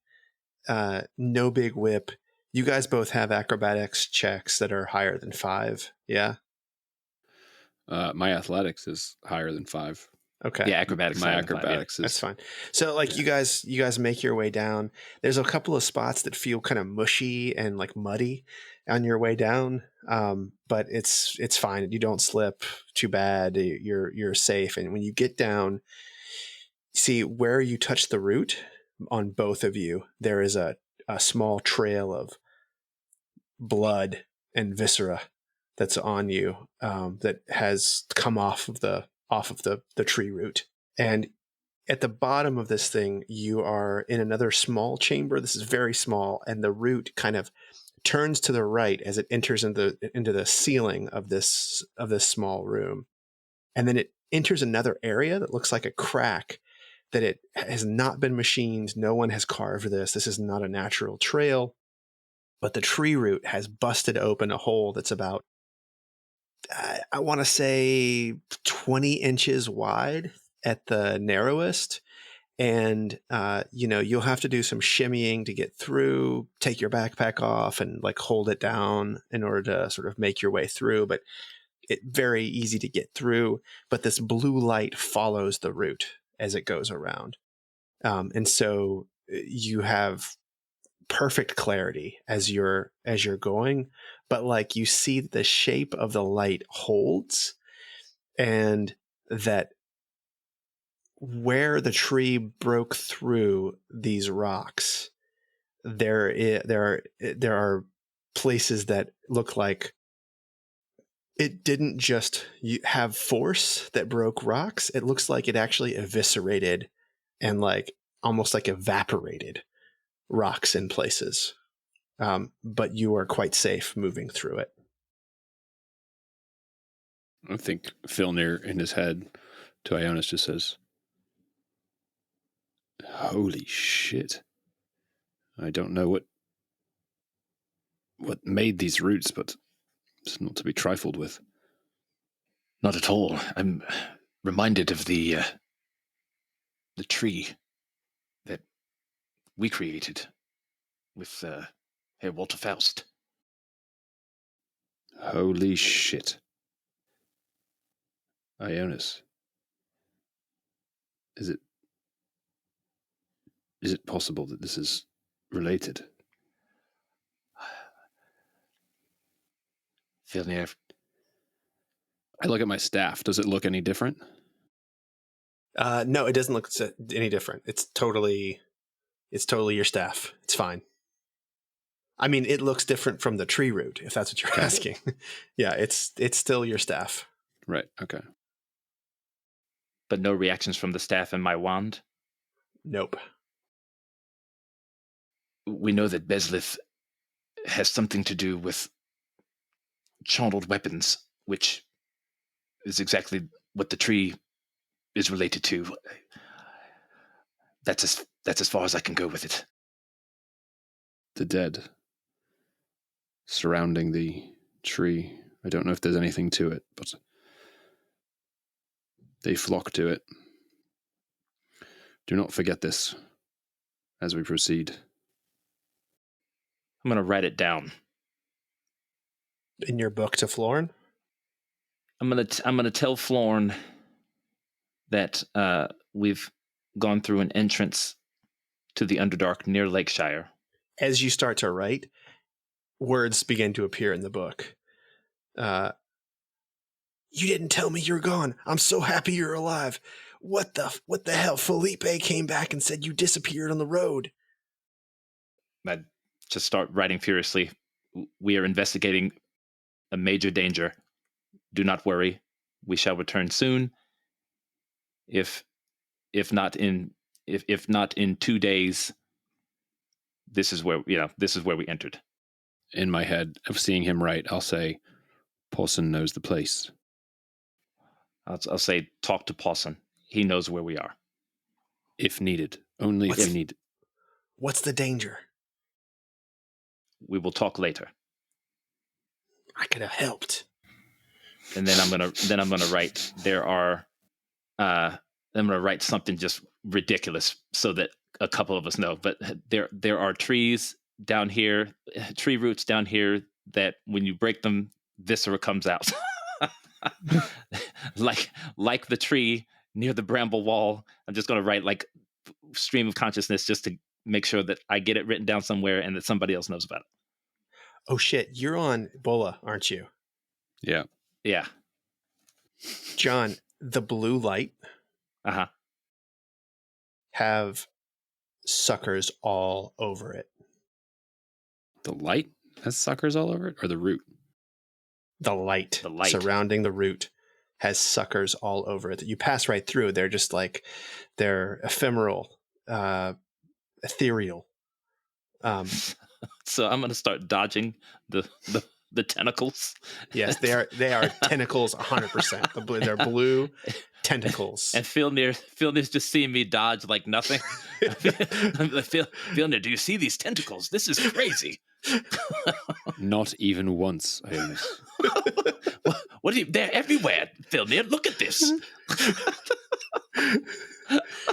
no big whip. You guys both have acrobatics checks that are higher than 5. Yeah. My athletics is higher than 5. Okay. Yeah, acrobatics. My higher than 5, yeah. acrobatics That's is fine. So like you guys make your way down. There's a couple of spots that feel kind of mushy and like muddy on your way down. But it's fine. You don't slip too bad. You're safe. And when you get down, see where you touch the root on both of you, there is a small trail of blood and viscera that's on you, that has come off of the tree root. And at the bottom of this thing, you are in another small chamber. This is very small, and the root kind of turns to the right as it enters into the ceiling of this small room, and then it enters another area that looks like a crack that it has not been machined. No one has carved this. This is not a natural trail, but the tree root has busted open a hole that's about, I want to say 20 inches wide at the narrowest. And, you'll have to do some shimmying to get through, take your backpack off and like hold it down in order to sort of make your way through. But it's very easy to get through. But this blue light follows the route as it goes around. And so you have perfect clarity as you're going, but like you see the shape of the light holds, and that where the tree broke through these rocks, there are places that look like it didn't just have force that broke rocks. It looks like it actually eviscerated and like almost like evaporated rocks in places. But you are quite safe moving through it. I think Filnyr in his head to Ionus just says, "Holy shit. I don't know what made these roots, but it's not to be trifled with." Not at all. I'm reminded of the tree that we created with Herr Walter Faust. Holy shit. Ionus, is it possible that this is related? Filnyr, I look at my staff. Does it look any different? No, it doesn't look any different. It's totally your staff. It's fine. I mean, it looks different from the tree root, if that's what you're asking. Yeah, it's still your staff. Right, okay. but no reactions from the staff and my wand? Nope. We know that Bezlith has something to do with channeled weapons, which is exactly what the tree is related to. That's as far as I can go with it. The dead surrounding the tree. I don't know if there's anything to it, but they flock to it. Do not forget this as we proceed. I'm going to write it down. In your book to Florin? I'm gonna tell Florn that we've gone through an entrance to the Underdark near Lakeshire. As you start to write, words begin to appear in the book. You didn't tell me you're gone. I'm so happy you're alive. What the hell? Felipe came back and said you disappeared on the road. I just start writing furiously. We are investigating a major danger. Do not worry. We shall return soon. If not in 2 days, this is where we entered. In my head, of seeing him write, I'll say, Pawson knows the place. I'll say, talk to Pawson. he knows where we are. If needed. Only if we need. What's the danger? We will talk later. I could have helped. And then I'm gonna write. I'm gonna write something just ridiculous so that a couple of us know. But there are trees down here, tree roots down here that when you break them, viscera comes out, like the tree near the bramble wall. I'm just gonna write like stream of consciousness just to make sure that I get it written down somewhere and that somebody else knows about it. Oh shit, you're on Bola, aren't you? Yeah. Yeah. John, the blue light Uh-huh. have suckers all over it. The light has suckers all over it, or the root? The light The light. surrounding the root has suckers all over it that you pass right through. They're just like, they're ephemeral, ethereal. So I'm gonna start dodging the tentacles. Yes, they are tentacles 100%. They're blue tentacles. And Filnyr's just seeing me dodge like nothing. I'm like, Filnyr, do you see these tentacles? This is crazy. Not even once, Ionus. What are you? They're everywhere, Filnyr. Look at this.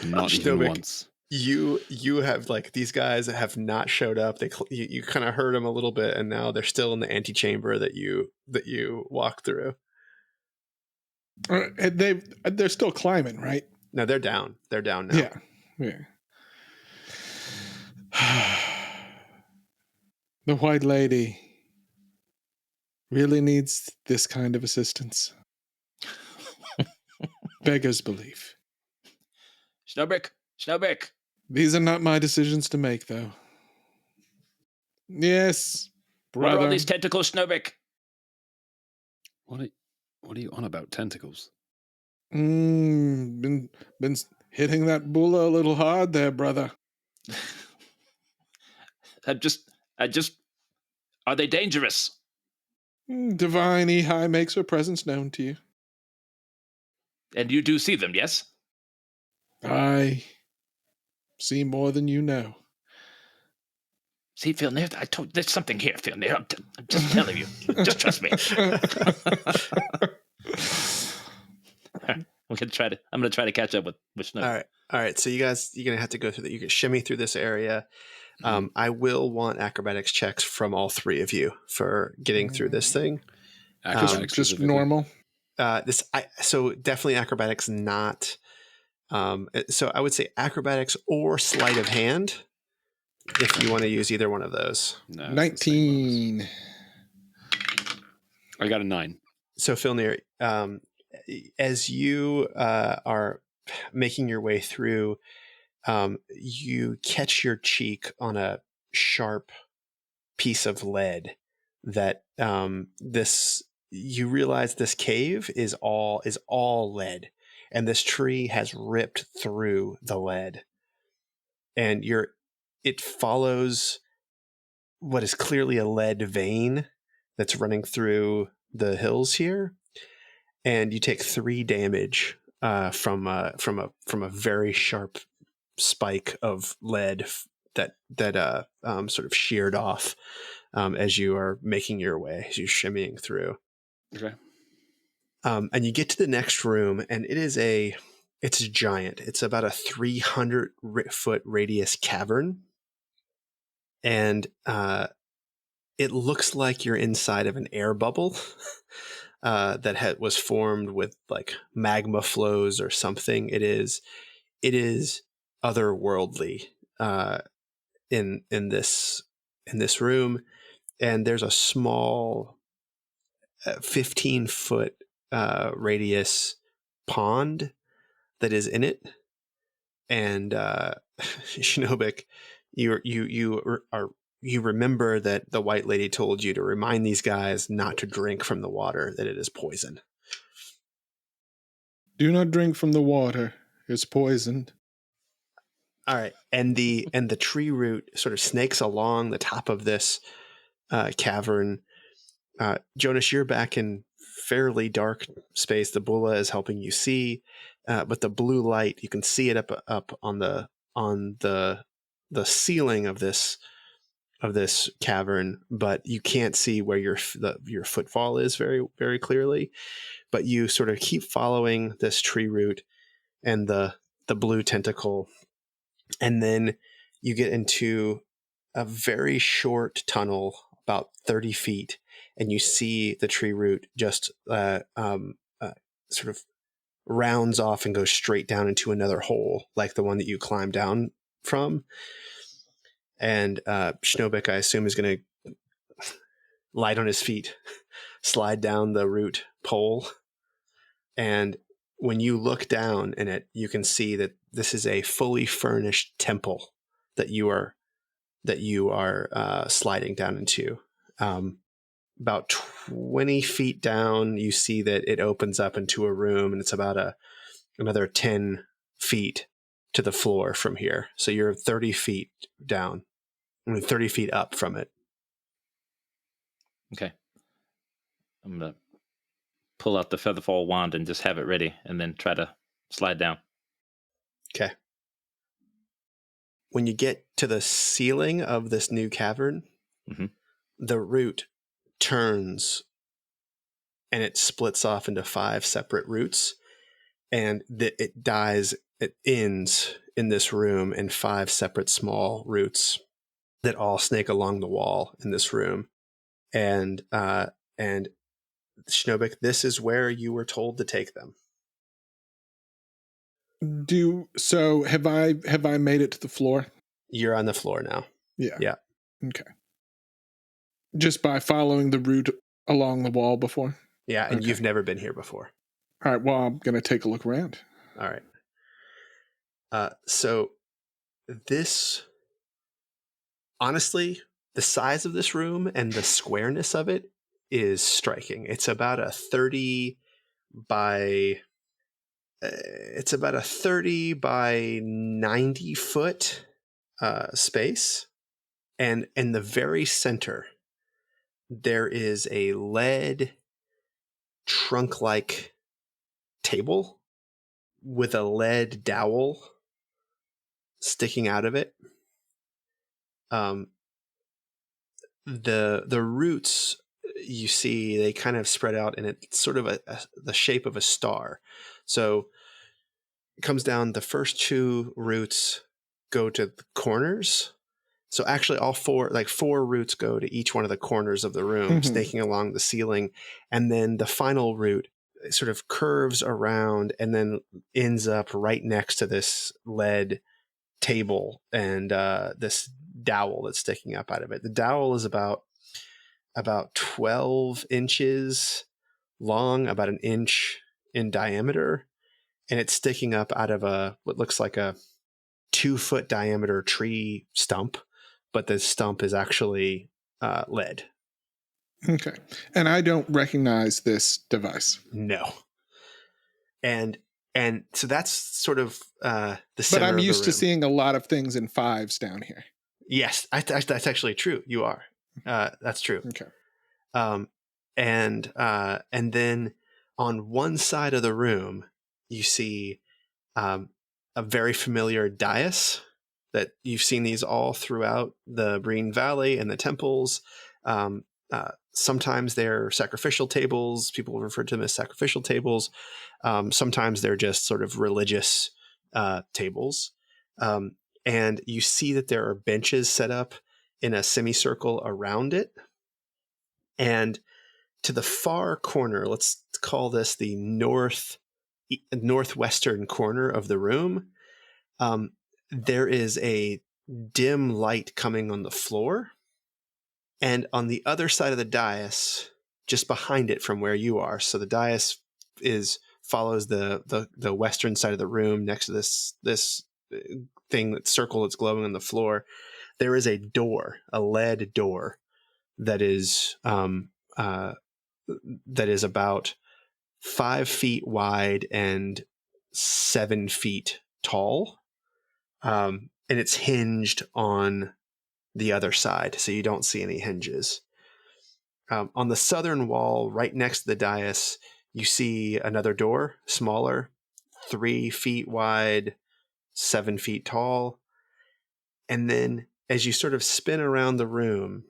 Not even Schnobik, once. You have like these guys that have not showed up. You kind of heard them a little bit, and now they're still in the antechamber that you walk through. They're still climbing, right? No, they're down. They're down now. Yeah. The White Lady really needs this kind of assistance. Beggar's belief. Schnobik. These are not my decisions to make, though. Yes, What are brother. all these tentacles, Schnobik? What are you on about? Tentacles? Been hitting that bulla a little hard there, brother. I just. Are they dangerous? Divine Ehi makes her presence known to you. And you do see them, yes? I see more than you know. See, Filnyr, there's something here, Filnyr. I'm just telling you. Just trust me. I'm gonna try to catch up with Schnobik. All right. So you're gonna have to go through that. You can shimmy through this area. I will want acrobatics checks from all three of you for getting through this thing. Acrobatics Just specifically? normal. So definitely acrobatics, not. So I would say acrobatics or sleight of hand, if you want to use either one of those. No, it's the same bonus. 19. I got a 9. So Filnyr, as you are making your way through, you catch your cheek on a sharp piece of lead that you realize this cave is all lead, and this tree has ripped through the lead, and it follows what is clearly a lead vein that's running through the hills here, and you take 3 damage from a very sharp spike of lead that sort of sheared off as you are making your way, as you're shimmying through. Okay. And you get to the next room, and it's giant. It's about a 300-foot radius cavern, and it looks like you're inside of an air bubble that was formed with like magma flows or something. It is otherworldly in this room, and there's a small 15-foot radius pond that is in it, and Schnobik, you remember that the White Lady told you to remind these guys not to drink from the water, that it is poison. Do not drink from the water. It's poisoned. All right, and the tree root sort of snakes along the top of this cavern. Jonas, you're back in fairly dark space. The bulla is helping you see. but the blue light, you can see it up on the ceiling of this cavern, but you can't see where your footfall is very, very clearly. But you sort of keep following this tree root and the blue tentacle, and then you get into a very short tunnel, about 30 feet, and you see the tree root just sort of rounds off and goes straight down into another hole, like the one that you climbed down from. And Schnobik, I assume, is going to light on his feet, slide down the root pole, and when you look down in it, you can see that this is a fully furnished temple that you are sliding down into. About 20 feet down, you see that it opens up into a room, and it's about another 10 feet to the floor from here. So you're 30 feet down, 30 feet up from it. Okay. I'm going to pull out the Featherfall wand and just have it ready, and then try to slide down. Okay. When you get to the ceiling of this new cavern, the root turns and it splits off into 5 separate roots, and it ends in this room in 5 separate small roots that all snake along the wall in this room. And Schnobik, this is where you were told to take them. Have I made it to the floor? You're on the floor now. Yeah. Okay. Just by following the route along the wall before? Yeah, and you've never been here before. All right, well, I'm going to take a look around. All right. So this, honestly, the size of this room and the squareness of it is striking. It's about a 30 by 90 foot space, and in the very center there is a lead trunk-like table with a lead dowel sticking out of it. The roots, you see, they kind of spread out, and it's sort of the shape of a star. So it comes down, the first 2 roots go to the corners. So actually all 4 roots go to each one of the corners of the room, snaking along the ceiling. And then the final root sort of curves around and then ends up right next to this lead table and this dowel that's sticking up out of it. The dowel is about 12 inches long, about 1 inch in diameter, and it's sticking up out of what looks like a 2-foot diameter tree stump, but the stump is actually lead. Okay. And I don't recognize this device. No. And so that's sort of the center. But I'm of the used to room. seeing a lot of things in 5s down here. Yes, that's actually true. You are. That's true. Okay. And then on one side of the room, you see a very familiar dais that you've seen these all throughout the Breen Valley and the temples. Sometimes they're sacrificial tables. People refer to them as sacrificial tables. Sometimes they're just sort of religious tables. And you see that there are benches set up in a semicircle around it. And to the far corner, let's call this the northwestern corner of the room, there is a dim light coming on the floor. And on the other side of the dais, just behind it from where you are, so the dais follows the western side of the room next to this thing, that circle that's glowing on the floor. There is a door, a lead door that is about 5 feet wide and 7 feet tall, and it's hinged on the other side, so you don't see any hinges. On the southern wall, right next to the dais, you see another door, smaller, 3 feet wide, 7 feet tall. And then as you sort of spin around the room,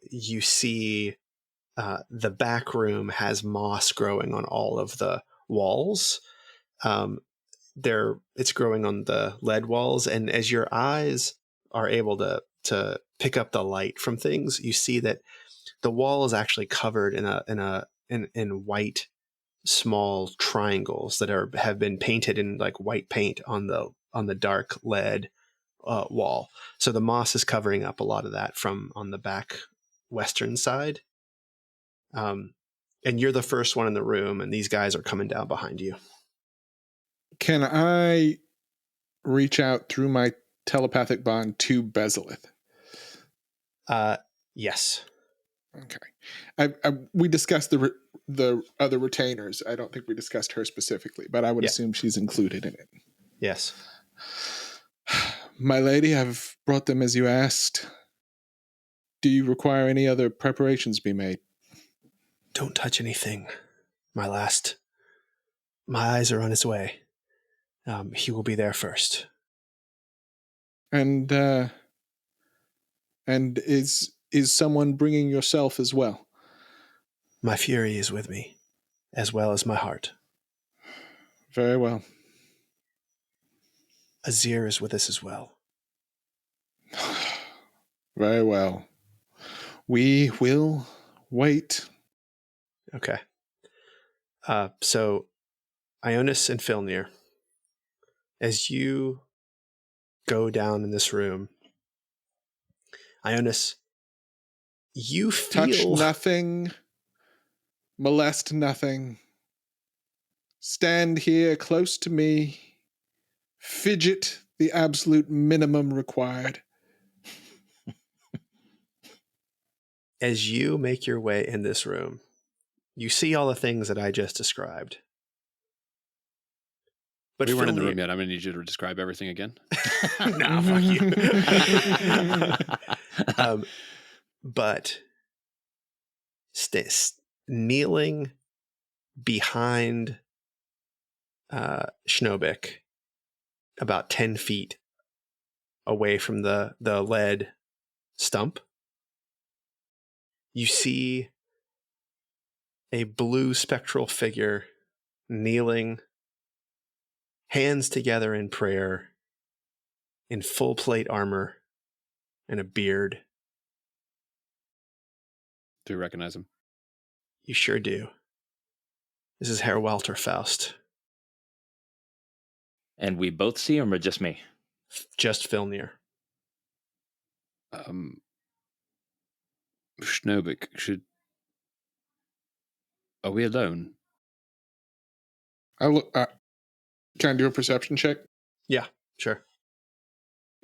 you see the back room has moss growing on all of the walls. It's growing on the lead walls, and as your eyes are able to pick up the light from things, you see that the wall is actually covered in white small triangles that have been painted in like white paint on the dark lead wall. So the moss is covering up a lot of that from on the back western side. And you're the first one in the room, and these guys are coming down behind you. Can I reach out through my telepathic bond to Bezalith? Yes. Okay. We discussed the other retainers. I don't think we discussed her specifically, but I would assume she's included in it. Yes. My lady, I've brought them as you asked. Do you require any other preparations be made? Don't touch anything. My eyes are on his way. He will be there first. And is someone bringing yourself as well? My fury is with me, as well as my heart. Very well. Azir is with us as well. Very well. We will wait. Okay. So, Ionus and Filnyr, as you go down in this room, Ionus, you feel... Touch nothing. Molest nothing. Stand here close to me. Fidget the absolute minimum required. As you make your way in this room, you see all the things that I just described. But we weren't in the room yet. I'm going to need you to describe everything again. Nah, fuck you. But kneeling behind Schnobik, about 10 feet away from the lead stump, you see a blue spectral figure kneeling, hands together in prayer, in full plate armor and a beard. Do you recognize him? You sure do. This is Herr Walter Faust. And we both see him, or just me? Just Filnyr. Schnobik, are we alone? Can I do a perception check? Yeah, sure.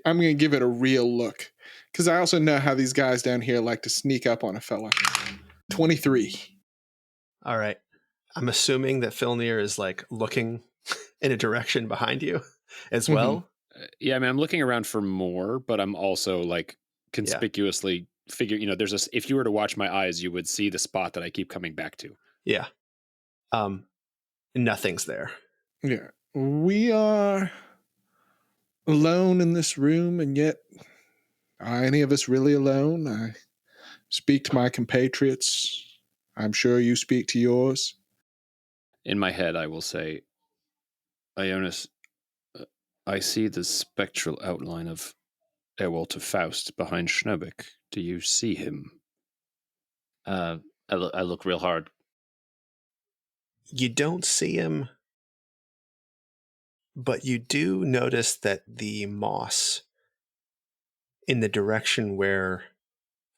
I'm going to give it a real look, because I also know how these guys down here like to sneak up on a fella. 23. All right. I'm assuming that Filnyr is like looking in a direction behind you as well. Yeah, I mean, I'm looking around for more, but I'm also like conspicuously figuring, if you were to watch my eyes, you would see the spot that I keep coming back to. Yeah. Nothing's there. Yeah. We are alone in this room, and yet are any of us really alone? I speak to my compatriots. I'm sure you speak to yours. In my head, I will say, Ionus, I see the spectral outline of Walter Faust behind Schnobik. Do you see him? I look real hard. You don't see him, but you do notice that the moss in the direction where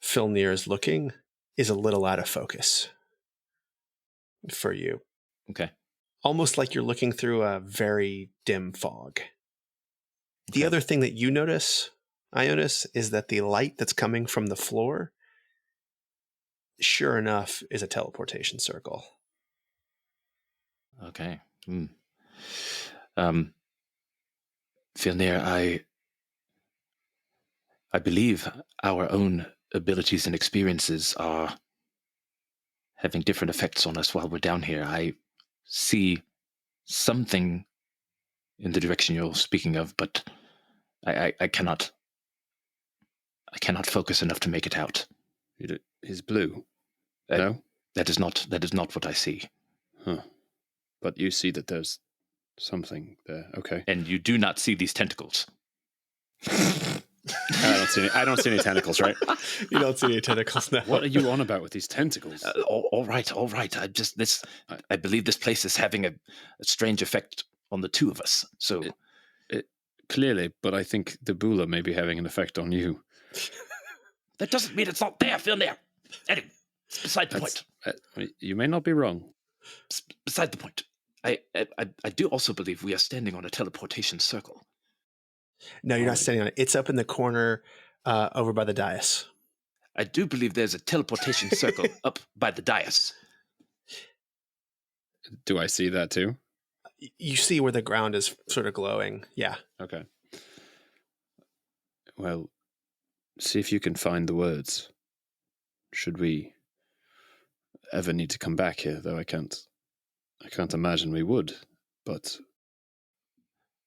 Filnyr is looking is a little out of focus for you. Okay. Almost like you're looking through a very dim fog. The Okay. other thing that you notice, Ionus, is that the light that's coming from the floor, sure enough, is a teleportation circle. Okay. Filnyr, I believe our own abilities and experiences are having different effects on us while we're down here. I see something in the direction you're speaking of, but I cannot focus enough to make it out. He's blue. No? That is not what I see. Huh. But you see that there's something there. Okay. And you do not see these tentacles. I don't see any tentacles, right? You don't see any tentacles now. What are you on about with these tentacles? All right. I believe this place is having a strange effect on the two of us. So Clearly, but I think the Bula may be having an effect on you. that doesn't mean it's not there, Filnyr. Anyway, beside the point. You may not be wrong. Beside the point. I do also believe we are standing on a teleportation circle. No, you're not standing on it. It's up in the corner over by the dais. I do believe there's a teleportation circle up by the dais. Do I see that too? You see where the ground is sort of glowing. Yeah. Okay. Well, see if you can find the words. Should we ever need to come back here, though I can't imagine we would, but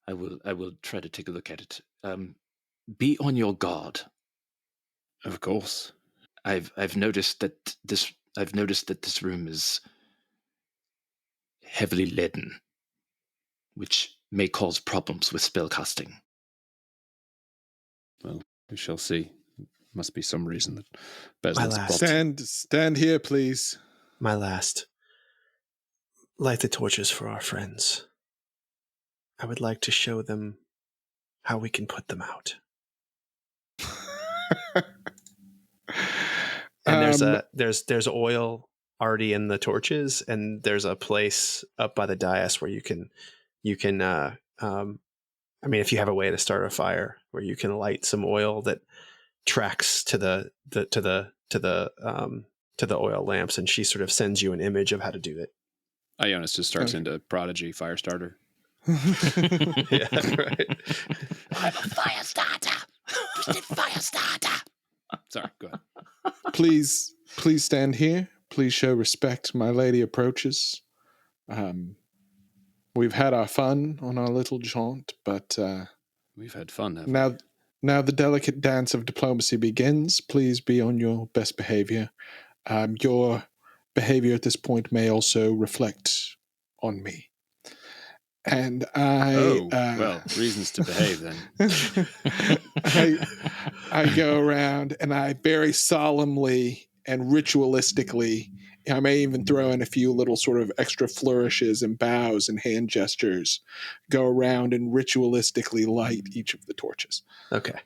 I will try to take a look at it. Be on your guard. Of course. I've noticed that this room is heavily leaden, which may cause problems with spellcasting. Well, we shall see. Must be some reason that bears My not last. spot. Stand here, please. My last. Light the torches for our friends. I would like to show them how we can put them out. And there's oil already in the torches, and there's a place up by the dais where you can I mean, if you have a way to start a fire where you can light some oil that tracks to the oil lamps, and she sort of sends you an image of how to do it. Ionus just starts into Prodigy Firestarter. Yeah, right. I'm a fire starter. Twisted fire starter. Sorry, go ahead. Please stand here. Please show respect. My lady approaches. We've had our fun on our little jaunt, but We've had fun, haven't we? now the delicate dance of diplomacy begins. Please be on your best behavior. Your behavior at this point may also reflect on me. And well, reasons to behave then. I go around and I very solemnly and ritualistically, I may even throw in a few little sort of extra flourishes and bows and hand gestures, go around and ritualistically light each of the torches. Okay.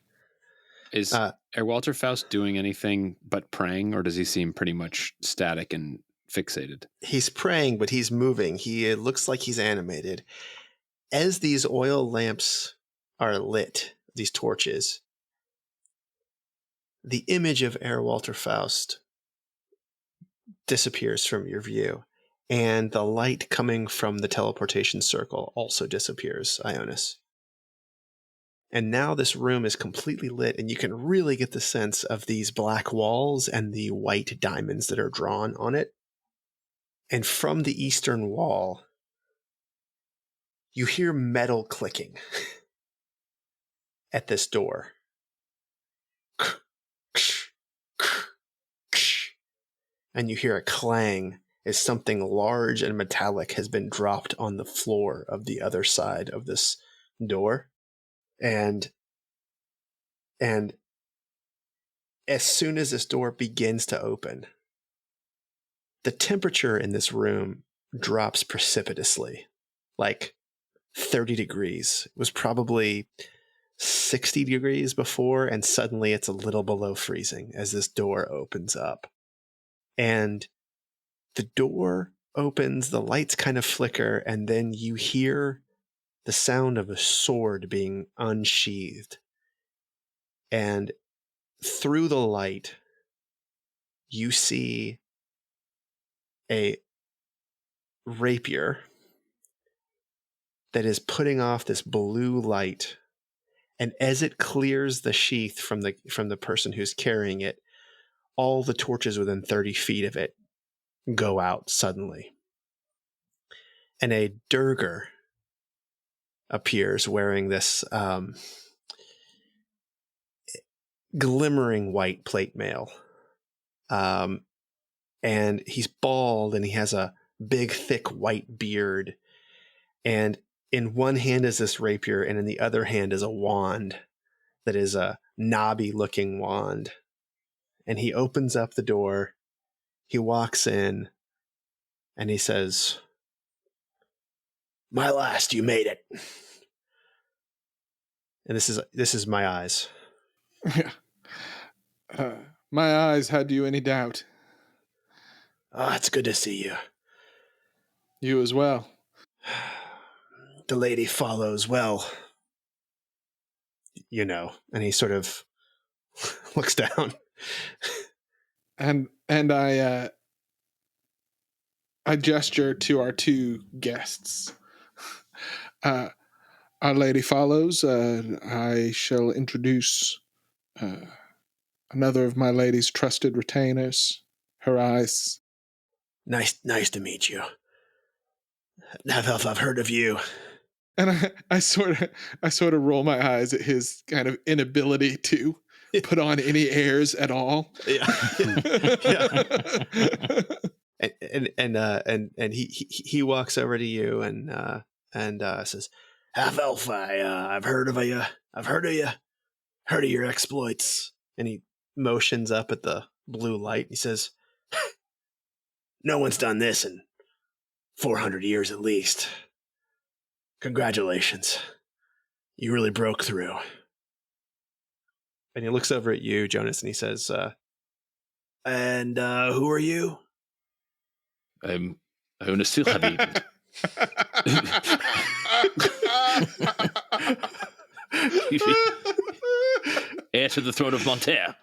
Is Walter Faust doing anything but praying, or does he seem pretty much static and fixated? He's praying, but he's moving. It looks like he's animated. As these oil lamps are lit, these torches, the image of Herr Walter Faust disappears from your view, and the light coming from the teleportation circle also disappears, Ionus. And now this room is completely lit, and you can really get the sense of these black walls and the white diamonds that are drawn on it. And from the eastern wall, you hear metal clicking at this door. And you hear a clang as something large and metallic has been dropped on the floor of the other side of this door. And as soon as this door begins to open, the temperature in this room drops precipitously, like 30 degrees. It was probably 60 degrees before, and suddenly it's a little below freezing as this door opens up. And the door opens, the lights kind of flicker, and then you hear the sound of a sword being unsheathed. And through the light, you see a rapier that is putting off this blue light. And as it clears the sheath from the person who's carrying it, all the torches within 30 feet of it go out suddenly. and a Durger appears wearing this glimmering white plate mail. And he's bald and he has a big, thick white beard. And in one hand is this rapier, and in the other hand is a wand that is a knobby looking wand. And he opens up the door. He walks in and he says, "My last, you made it." And this is my eyes. My eyes had you any doubt. It's good to see you. You as well. The lady follows well. You know. And he sort of looks down. And I gesture to our two guests. Our lady follows. I shall introduce another of my lady's trusted retainers. Her eyes. Nice to meet you. I've heard of you. And I sort of roll my eyes at his kind of inability to put on any airs at all. Yeah. And he walks over to you and says, "Half elf, I've heard of you. I've heard of you. Heard of your exploits." And he motions up at the blue light. He says, "No one's done this in 400 years at least. Congratulations. You really broke through." And he looks over at you, Jonas, and he says, "And who are you?" I'm Ionus Filnyr. Heir to the throne of Monterre.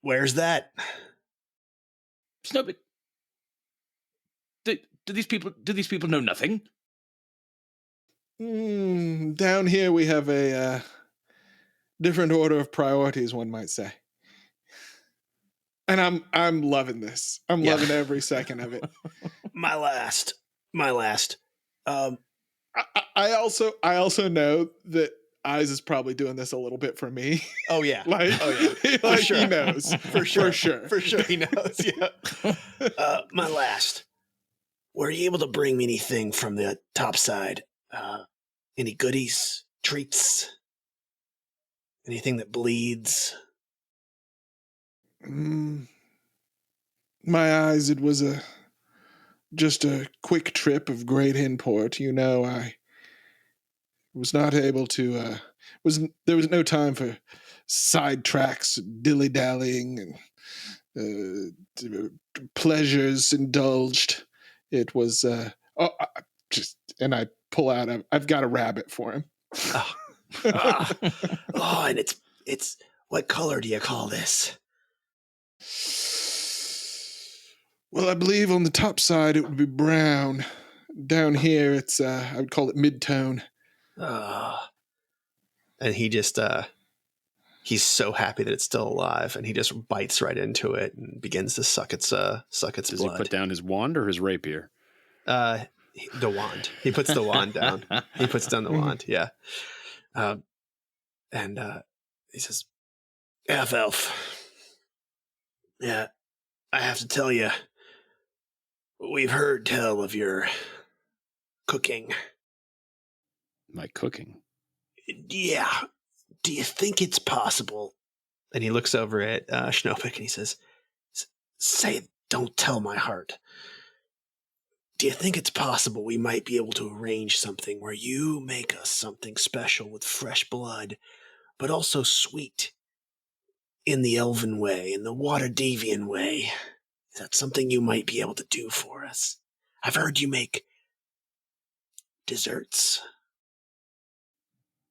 Where's that? Schnobik. Do these people know nothing? Down here we have a different order of priorities, one might say. And I'm loving this. I'm loving every second of it. My last. I also know that Eyes is probably doing this a little bit for me. Oh yeah. Like sure. He knows. For sure he knows. Yeah. My last. Were you able to bring me anything from the top side? Any goodies, treats, anything that bleeds? My Eyes, it was just a quick trip of great import. You know, I was not able to. There was no time for sidetracks, dilly-dallying, and pleasures indulged. It was and I pull out. I've got a rabbit for him. And it's what color do you call this? Well, I believe on the top side it would be brown. Down here, it's I would call it mid-tone. And he just he's so happy that it's still alive, and he just bites right into it and begins to suck its blood. Does he put down his wand or his rapier? The wand. He puts the wand down. He puts down the wand. Yeah. And he says, "Half elf. Yeah, I have to tell you, we've heard tell of your cooking." My cooking? Yeah. Do you think it's possible? And he looks over at Schnobik and he says, "Say, don't tell my heart. Do you think it's possible we might be able to arrange something where you make us something special with fresh blood, but also sweet in the elven way, in the water deviant way? Is that something you might be able to do for us? I've heard you make desserts."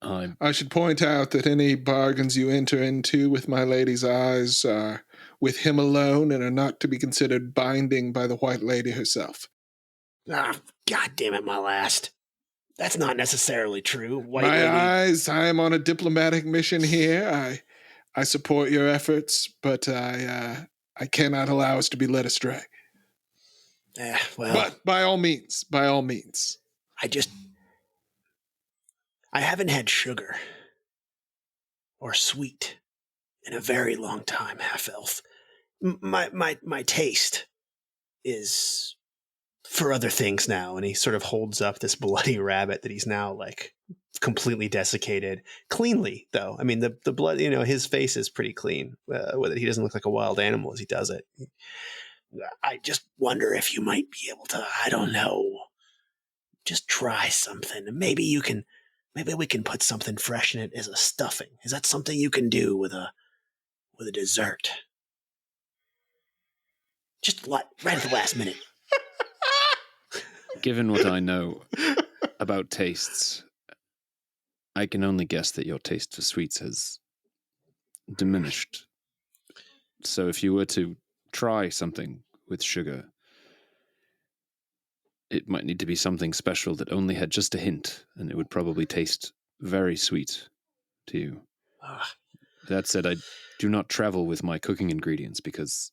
I should point out that any bargains you enter into with my lady's Eyes are with him alone and are not to be considered binding by the White Lady herself. God damn it, my last. That's not necessarily true. White my Lady. Eyes, I am on a diplomatic mission here. I support your efforts, but I I cannot allow us to be led astray. Well, But by all means, I haven't had sugar or sweet in a very long time, half-elf. My taste is for other things now, and he sort of holds up this bloody rabbit that he's now like completely desiccated, cleanly though. I mean, the blood, his face is pretty clean. Whether he doesn't look like a wild animal as he does it. I just wonder if you might be able to, I don't know, just try something. Maybe we can put something fresh in it as a stuffing. Is that something you can do with a dessert? Just right at the last minute. Given what I know about tastes, I can only guess that your taste for sweets has diminished. So if you were to try something with sugar, it might need to be something special that only had just a hint, and it would probably taste very sweet to you. That said, I do not travel with my cooking ingredients because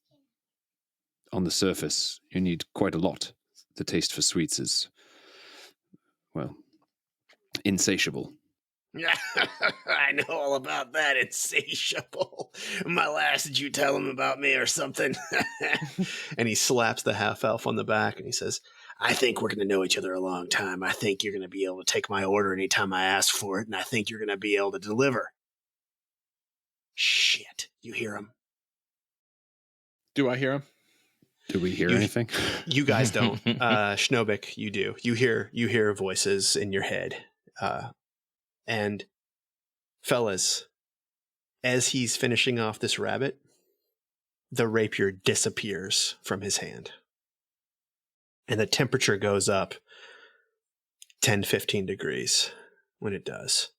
on the surface, you need quite a lot. The taste for sweets is, well, insatiable. I know all about that. Insatiable. My lass, did you tell him about me or something? And he slaps the half-elf on the back and he says, I think we're going to know each other a long time. I think you're going to be able to take my order anytime I ask for it, and I think you're going to be able to deliver. Shit. You hear him? do I hear him? Do we hear anything? You guys don't. Schnobik, you do. You hear voices in your head. And fellas, as he's finishing off this rabbit, the rapier disappears from his hand. And the temperature goes up 10, 15 degrees when it does.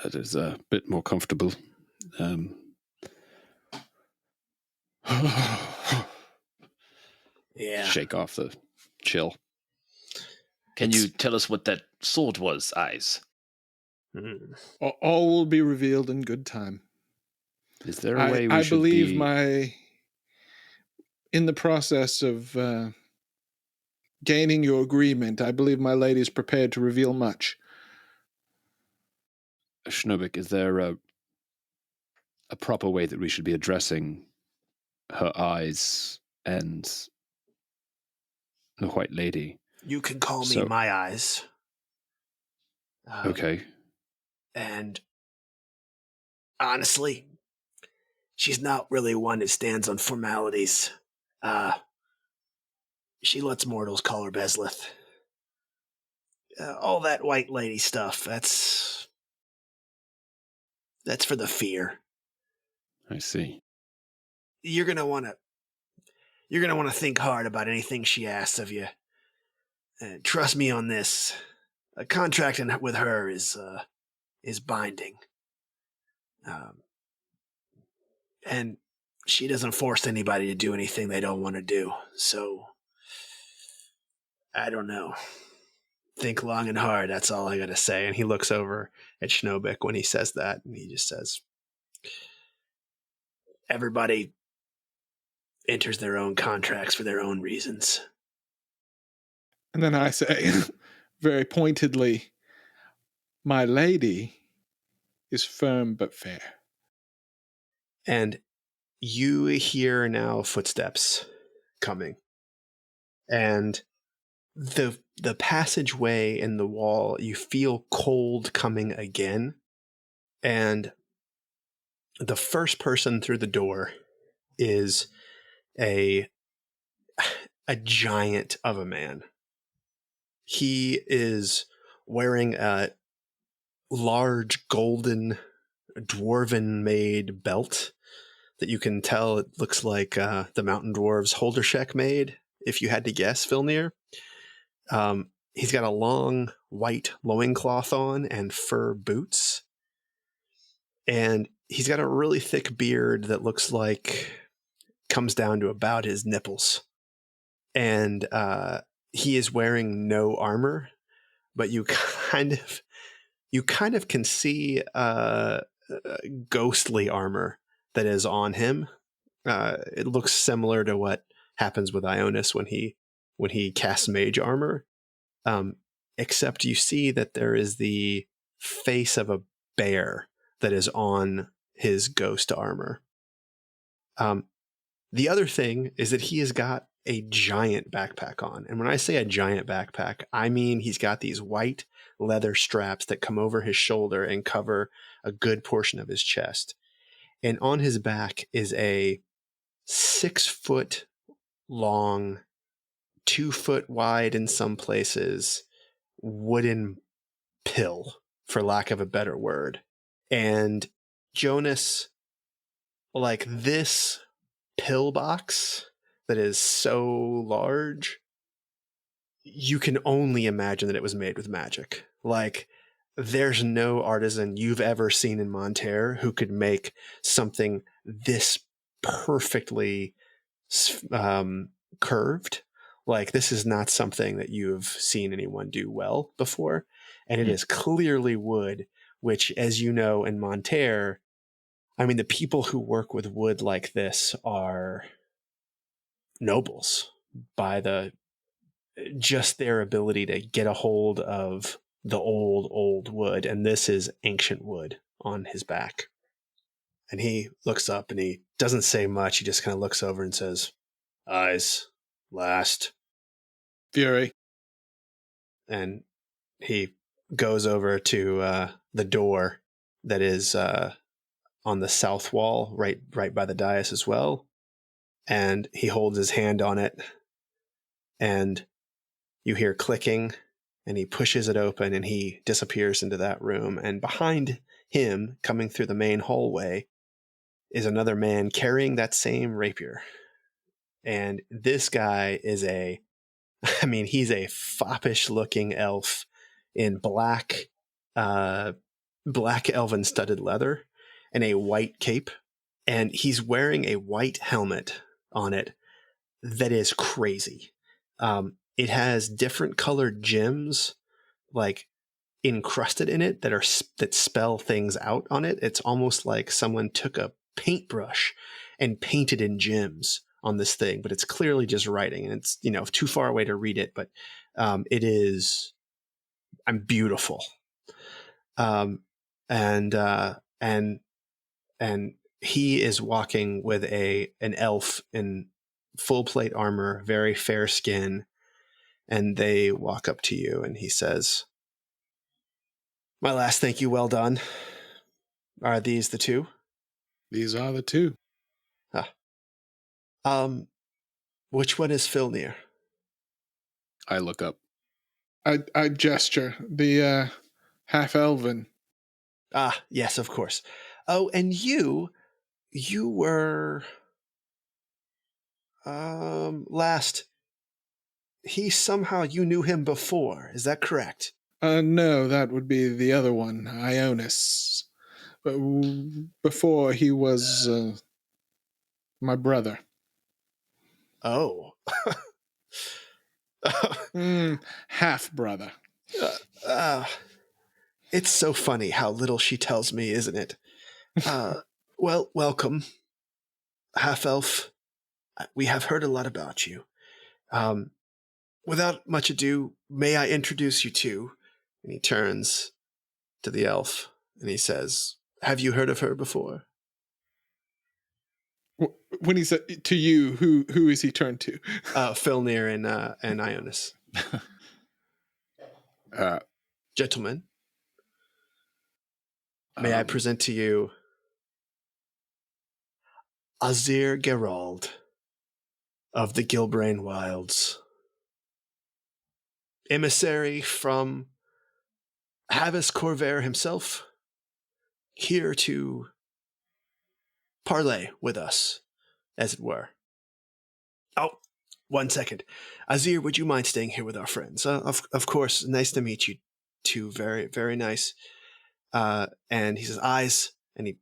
That is a bit more comfortable. Yeah. Shake off the chill. Can you tell us what that sword was, Eyes? All will be revealed in good time. Is there a way we I should believe be... in the process of gaining your agreement, I believe my lady is prepared to reveal much. Schnobik, is there a proper way that we should be addressing her eyes and the White Lady? You can call me My Eyes. Okay. And honestly, she's not really one that stands on formalities. She lets mortals call her Bezleth. All that White Lady stuff, that's for the fear. I see. You're gonna want to think hard about anything she asks of you. Trust me on this. A contract with her is binding. And she doesn't force anybody to do anything they don't want to do. So, I don't know. Think long and hard, that's all I gotta say. And he looks over at Schnobik when he says that, and he just says, everybody enters their own contracts for their own reasons. And then I say, very pointedly, my lady is firm but fair. And you hear now footsteps coming. And the passageway in the wall, you feel cold coming again. And the first person through the door is a giant of a man. He is wearing a large golden dwarven made belt that you can tell it looks like the mountain dwarves Holdershek made, if you had to guess, Filnyr. He's got a long white loincloth on and fur boots. And he's got a really thick beard that looks like comes down to about his nipples. And he is wearing no armor, but you kind of can see ghostly armor that is on him, It looks similar to what happens with Ionus when he casts mage armor, except you see that there is the face of a bear that is on his ghost armor. The other thing is that he has got a giant backpack on. And when I say a giant backpack, I mean he's got these white leather straps that come over his shoulder and cover a good portion of his chest. And on his back is a 6 foot long, 2 foot wide in some places, wooden pill, for lack of a better word. And Jonas, like, this pill box that is so large, you can only imagine that it was made with magic. Like, there's no artisan you've ever seen in Monterre who could make something this perfectly curved. Like, this is not something that you've seen anyone do well before. And it is clearly wood, which, as you know, in Monterre, I mean, the people who work with wood like this are nobles by just their ability to get a hold of the old wood. And this is ancient wood on his back. And he looks up and he doesn't say much. He just kind of looks over and says, "Eyes, last." Fury. And he goes over to the door that is on the south wall, right by the dais as well. And he holds his hand on it, and you hear clicking, and he pushes it open, and he disappears into that room. And behind him, coming through the main hallway, is another man carrying that same rapier. And this guy is he's a foppish-looking elf in black elven studded leather and a white cape. And he's wearing a white helmet on it that is crazy. It has different colored gems, like, encrusted in it that spell things out on it. It's almost like someone took a paintbrush and painted in gems on this thing, but it's clearly just writing, and it's, too far away to read it, but it is beautiful. And he is walking with an elf in full plate armor, very fair skin, and they walk up to you, and he says, "My last thank you, well done. Are these the two?" These are the two. Which one is Filnyr? I look up. I gesture. The half-elven. Ah, yes, of course. Oh, and you were last. You knew him before. Is that correct? No, that would be the other one, Ionus. But before, he was my brother. Oh. Half-brother. It's so funny how little she tells me, isn't it? Well, welcome, half-elf. We have heard a lot about you. Without much ado, may I introduce you to... And he turns to the elf, and he says, "Have you heard of her before?" When he said to you, who is he turned to? Filnyr and Ionus. Gentlemen, may I present to you Azir Gerald of the Gilbrain Wilds, emissary from Havis Corvair himself, here to parley with us, as it were. Oh, 1 second. Azir, would you mind staying here with our friends? Of course, nice to meet you two. Very, very nice. And he says, "Eyes," and he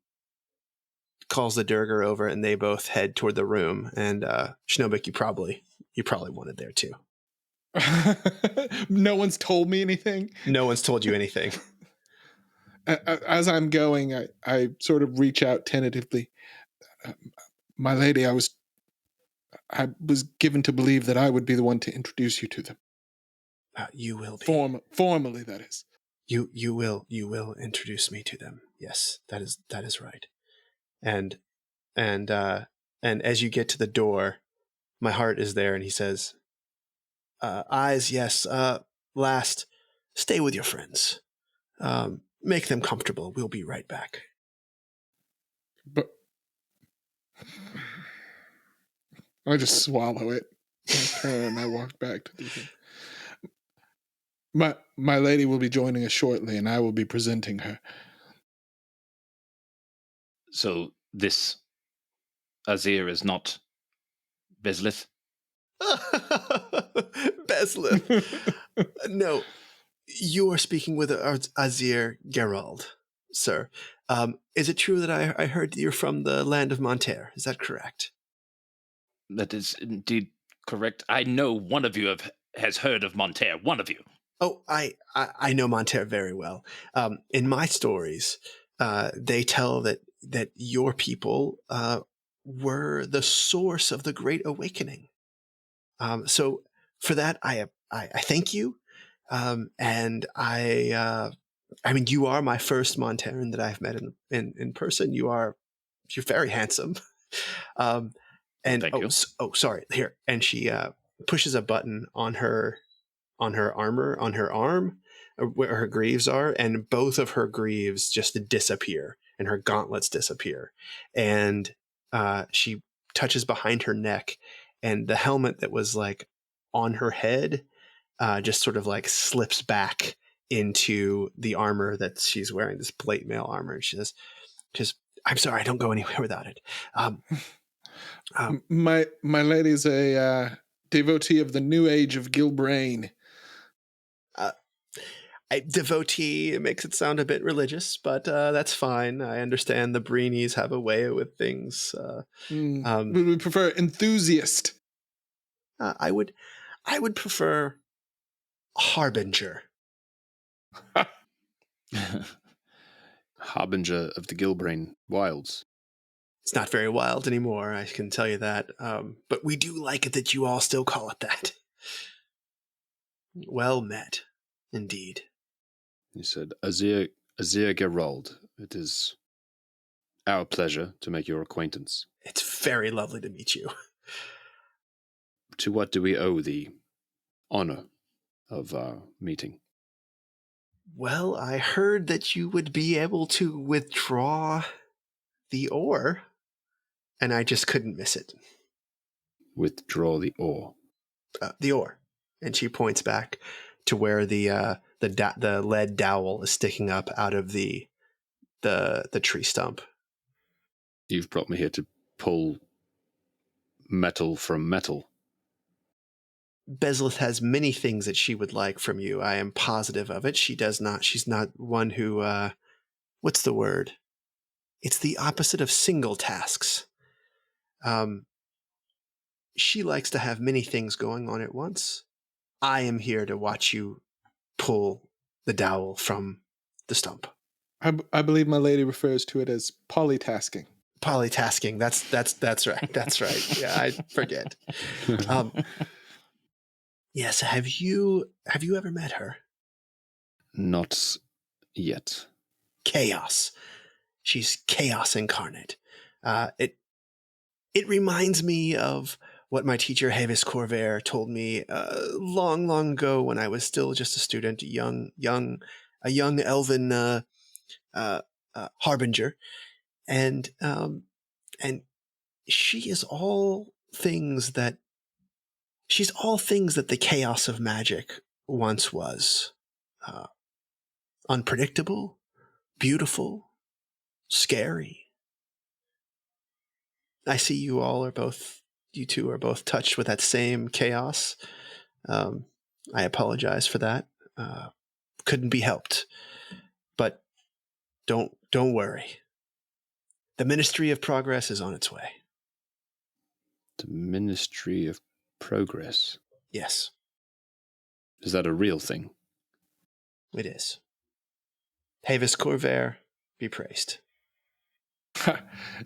calls the Durgar over, and they both head toward the room. And Schnobik, you probably wanted there too. No one's told me anything. No one's told you anything. As I'm going, I sort of reach out tentatively. My lady, I was given to believe that I would be the one to introduce you to them. You will be. Formally, that is. You will introduce me to them. Yes, that is right. And as you get to the door, my heart is there, and he says, "Eyes, yes. Last, stay with your friends. Make them comfortable. We'll be right back." But I just swallow it. I turn and I walk back to the thing. My lady will be joining us shortly, and I will be presenting her. So this Azir is not Bezlith? Bezlith. No, you are speaking with Azir Gerald, sir. Is it true that I heard that you're from the land of Monterre? Is that correct? That is indeed correct. I know one of you has heard of Monterre. One of you. Oh, I know Monterre very well. In my stories, they tell that your people were the source of the Great Awakening. So for that, I thank you, and I mean, you are my first Monterran that I've met in person. You're very handsome. And Thank you. Sorry, here, and she pushes a button on her armor on her arm where her greaves are, and both of her greaves just disappear and her gauntlets disappear, and she touches behind her neck, and the helmet that was like on her head just sort of like slips back into the armor that she's wearing, this plate mail armor, and she says, "I'm sorry, I don't go anywhere without it." My lady's a devotee of the new age of Gilbrain. Devotee, it makes it sound a bit religious, but that's fine. I understand the Breenies have a way with things. We prefer enthusiast. I would prefer harbinger. Harbinger of the Gilbrain wilds. It's not very wild anymore, I can tell you that. But we do like it that you all still call it that. Well met, indeed. He said, Azir Gerald, it is our pleasure to make your acquaintance. It's very lovely to meet you. To what do we owe the honor of our meeting? Well, I heard that you would be able to withdraw the ore, and I just couldn't miss it. Withdraw the ore. The ore. And she points back to where the lead dowel is sticking up out of the tree stump. You've brought me here to pull metal from metal. Bezlith has many things that she would like from you. I am positive of it. She does not. She's not one who, what's the word? It's the opposite of single tasks. She likes to have many things going on at once. I am here to watch you pull the dowel from the stump. I believe my lady refers to it as polytasking. Polytasking. That's right. That's right. Yeah, I forget. Yes. Have you ever met her? Not yet. Chaos. She's chaos incarnate. It reminds me of what my teacher Havis Corvair told me long, long ago when I was still just a student, a young elven harbinger, and she is all things that the chaos of magic once was. Unpredictable, beautiful, scary. I see you two are both touched with that same chaos. I apologize for that. Couldn't be helped. But don't worry. The Ministry of Progress is on its way. The Ministry of Progress? Yes. Is that a real thing? It is. Havis Corvair, be praised.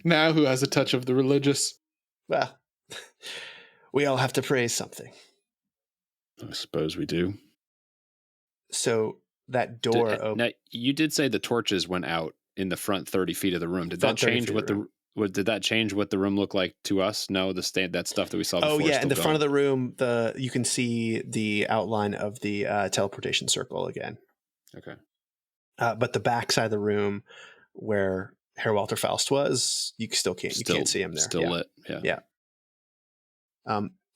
Now who has a touch of the religious? Well, we all have to praise something. I suppose we do. So that door Now, you did say the torches went out in the front 30 feet of the room. Did Front that 30 change feet what of the the did that change what the room looked like to us? No, that stuff that we saw before. Oh yeah, is in the still front of gone. the room, you can see the outline of the teleportation circle again. Okay. But the back side of the room, where Herr Walter Faust was, you can't see him there. Still lit. Yeah.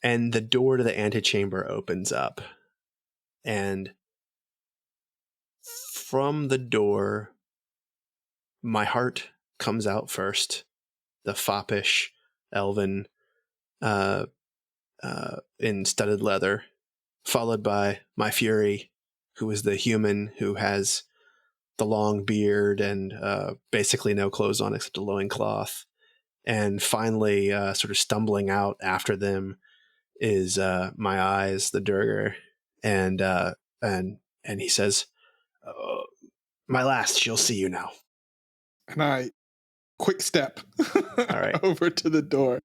And the door to the antechamber opens up, and from the door, my heart comes out first. The foppish elven in studded leather, followed by my fury, who is the human who has the long beard and basically no clothes on except a loincloth. And finally, sort of stumbling out after them is my eyes, the Durger, and he says, oh, "My last, she'll see you now." And I quick step All right. over to the door.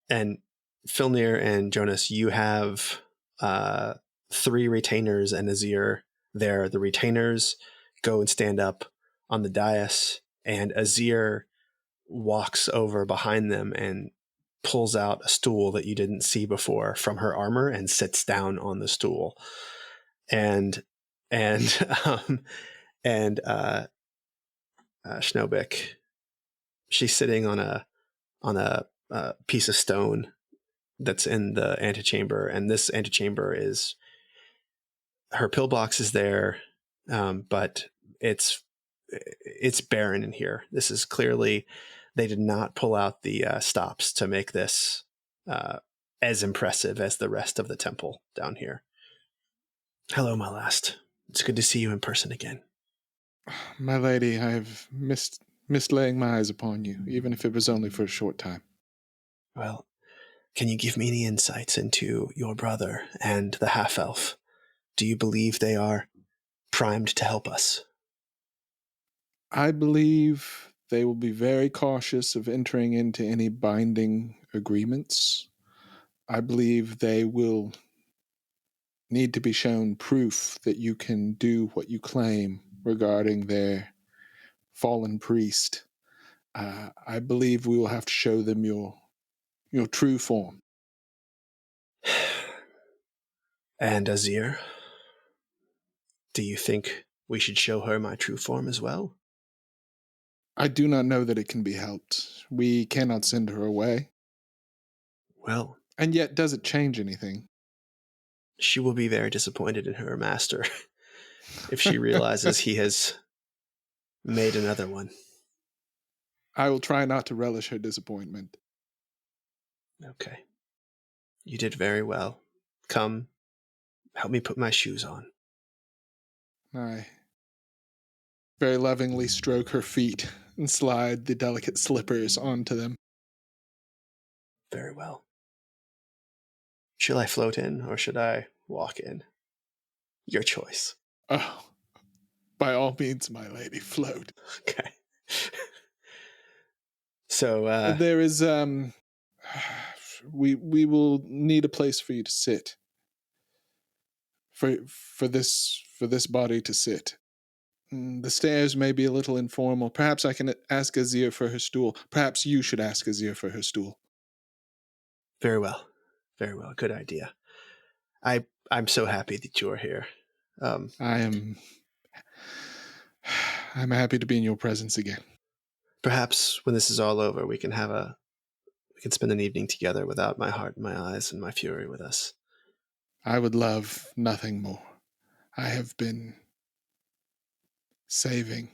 And Filnyr and Jonas, you have 3 retainers and Azir there. The retainers go and stand up on the dais, and Azir walks over behind them and pulls out a stool that you didn't see before from her armor and sits down on the stool. And Schnobik, she's sitting on a piece of stone that's in the antechamber, and this antechamber is, her pillbox is there, but it's barren in here. This is clearly, they did not pull out the stops to make this as impressive as the rest of the temple down here. Hello, my last. It's good to see you in person again. My lady, I have missed laying my eyes upon you, even if it was only for a short time. Well, can you give me any insights into your brother and the half-elf? Do you believe they are primed to help us? I believe they will be very cautious of entering into any binding agreements. I believe they will need to be shown proof that you can do what you claim regarding their fallen priest. I believe we will have to show them your true form. And Azir, do you think we should show her my true form as well? I do not know that it can be helped. We cannot send her away. Well, And yet, does it change anything? she will be very disappointed in her master if she realizes he has made another one. I will try not to relish her disappointment. Okay. You did very well. Come, help me put my shoes on. I very lovingly stroke her feet and slide the delicate slippers onto them. Very well. Shall I float in or should I walk in? Your choice. Oh, by all means, my lady, float. Okay. So, There is, we will need a place for you to sit. For this body to sit. The stairs may be a little informal. Perhaps I can ask Azir for her stool. Perhaps you should ask Azir for her stool. very well. Very well. Good idea. I'm so happy that you're here. I'm happy to be in your presence again. Perhaps when this is all over, we can spend an evening together without my heart and my eyes and my fury with us. I would love nothing more. I have been saving.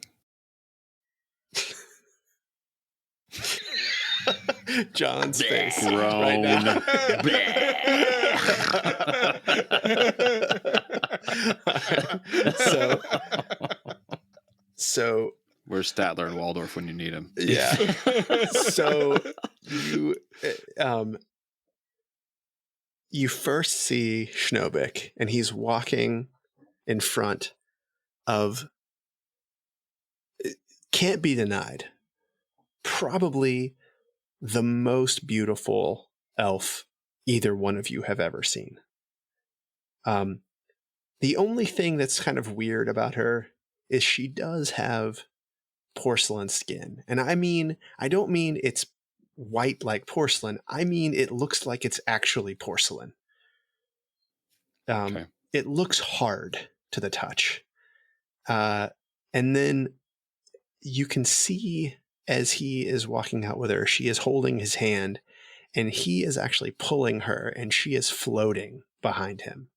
John's face Groan. right now. so Where's Statler and Waldorf when you need him? yeah. So you first see Schnobik, and he's walking in front of, it can't be denied, probably the most beautiful elf either one of you have ever seen. The only thing that's kind of weird about her is she does have porcelain skin. And I don't mean it's white like porcelain. I mean, it looks like it's actually porcelain. Okay. It looks hard to the touch. And then you can see as he is walking out with her, she is holding his hand and he is actually pulling her and she is floating behind him.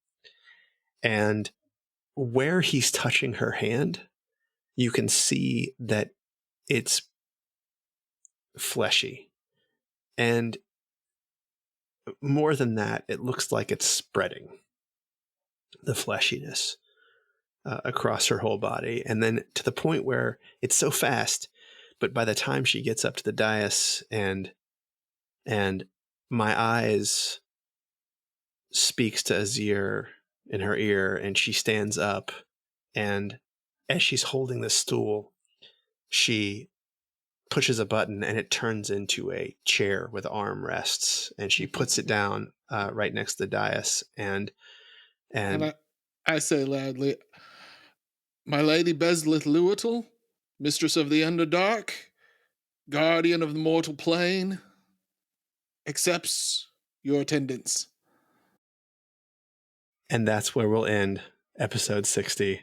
And where he's touching her hand, you can see that it's fleshy. And more than that, it looks like it's spreading the fleshiness across her whole body. And then to the point where it's so fast, but by the time she gets up to the dais and my eyes speaks to Azir in her ear, and she stands up, and as she's holding the stool, she pushes a button and it turns into a chair with arm rests, and she puts it down right next to the dais, and I say loudly, "My lady Bezlith Luital, mistress of the Underdark, guardian of the mortal plane, accepts your attendance." And that's where we'll end episode 60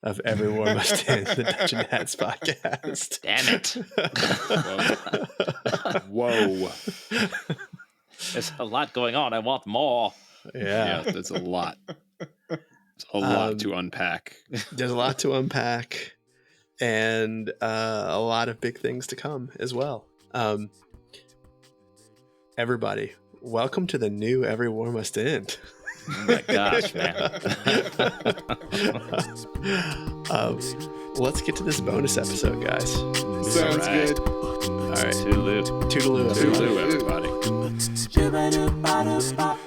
of Every War Must End, the Dungeon Hats podcast. Damn it. Whoa. There's a lot going on. I want more. Yeah. That's a lot. It's a lot to unpack. There's a lot to unpack and a lot of big things to come as well. Everybody, welcome to the new Every War Must End. Oh my gosh, man. Let's get to this bonus episode, guys. Sounds good. All right. Toodaloo. Toodaloo, everybody. Toodaloo, everybody.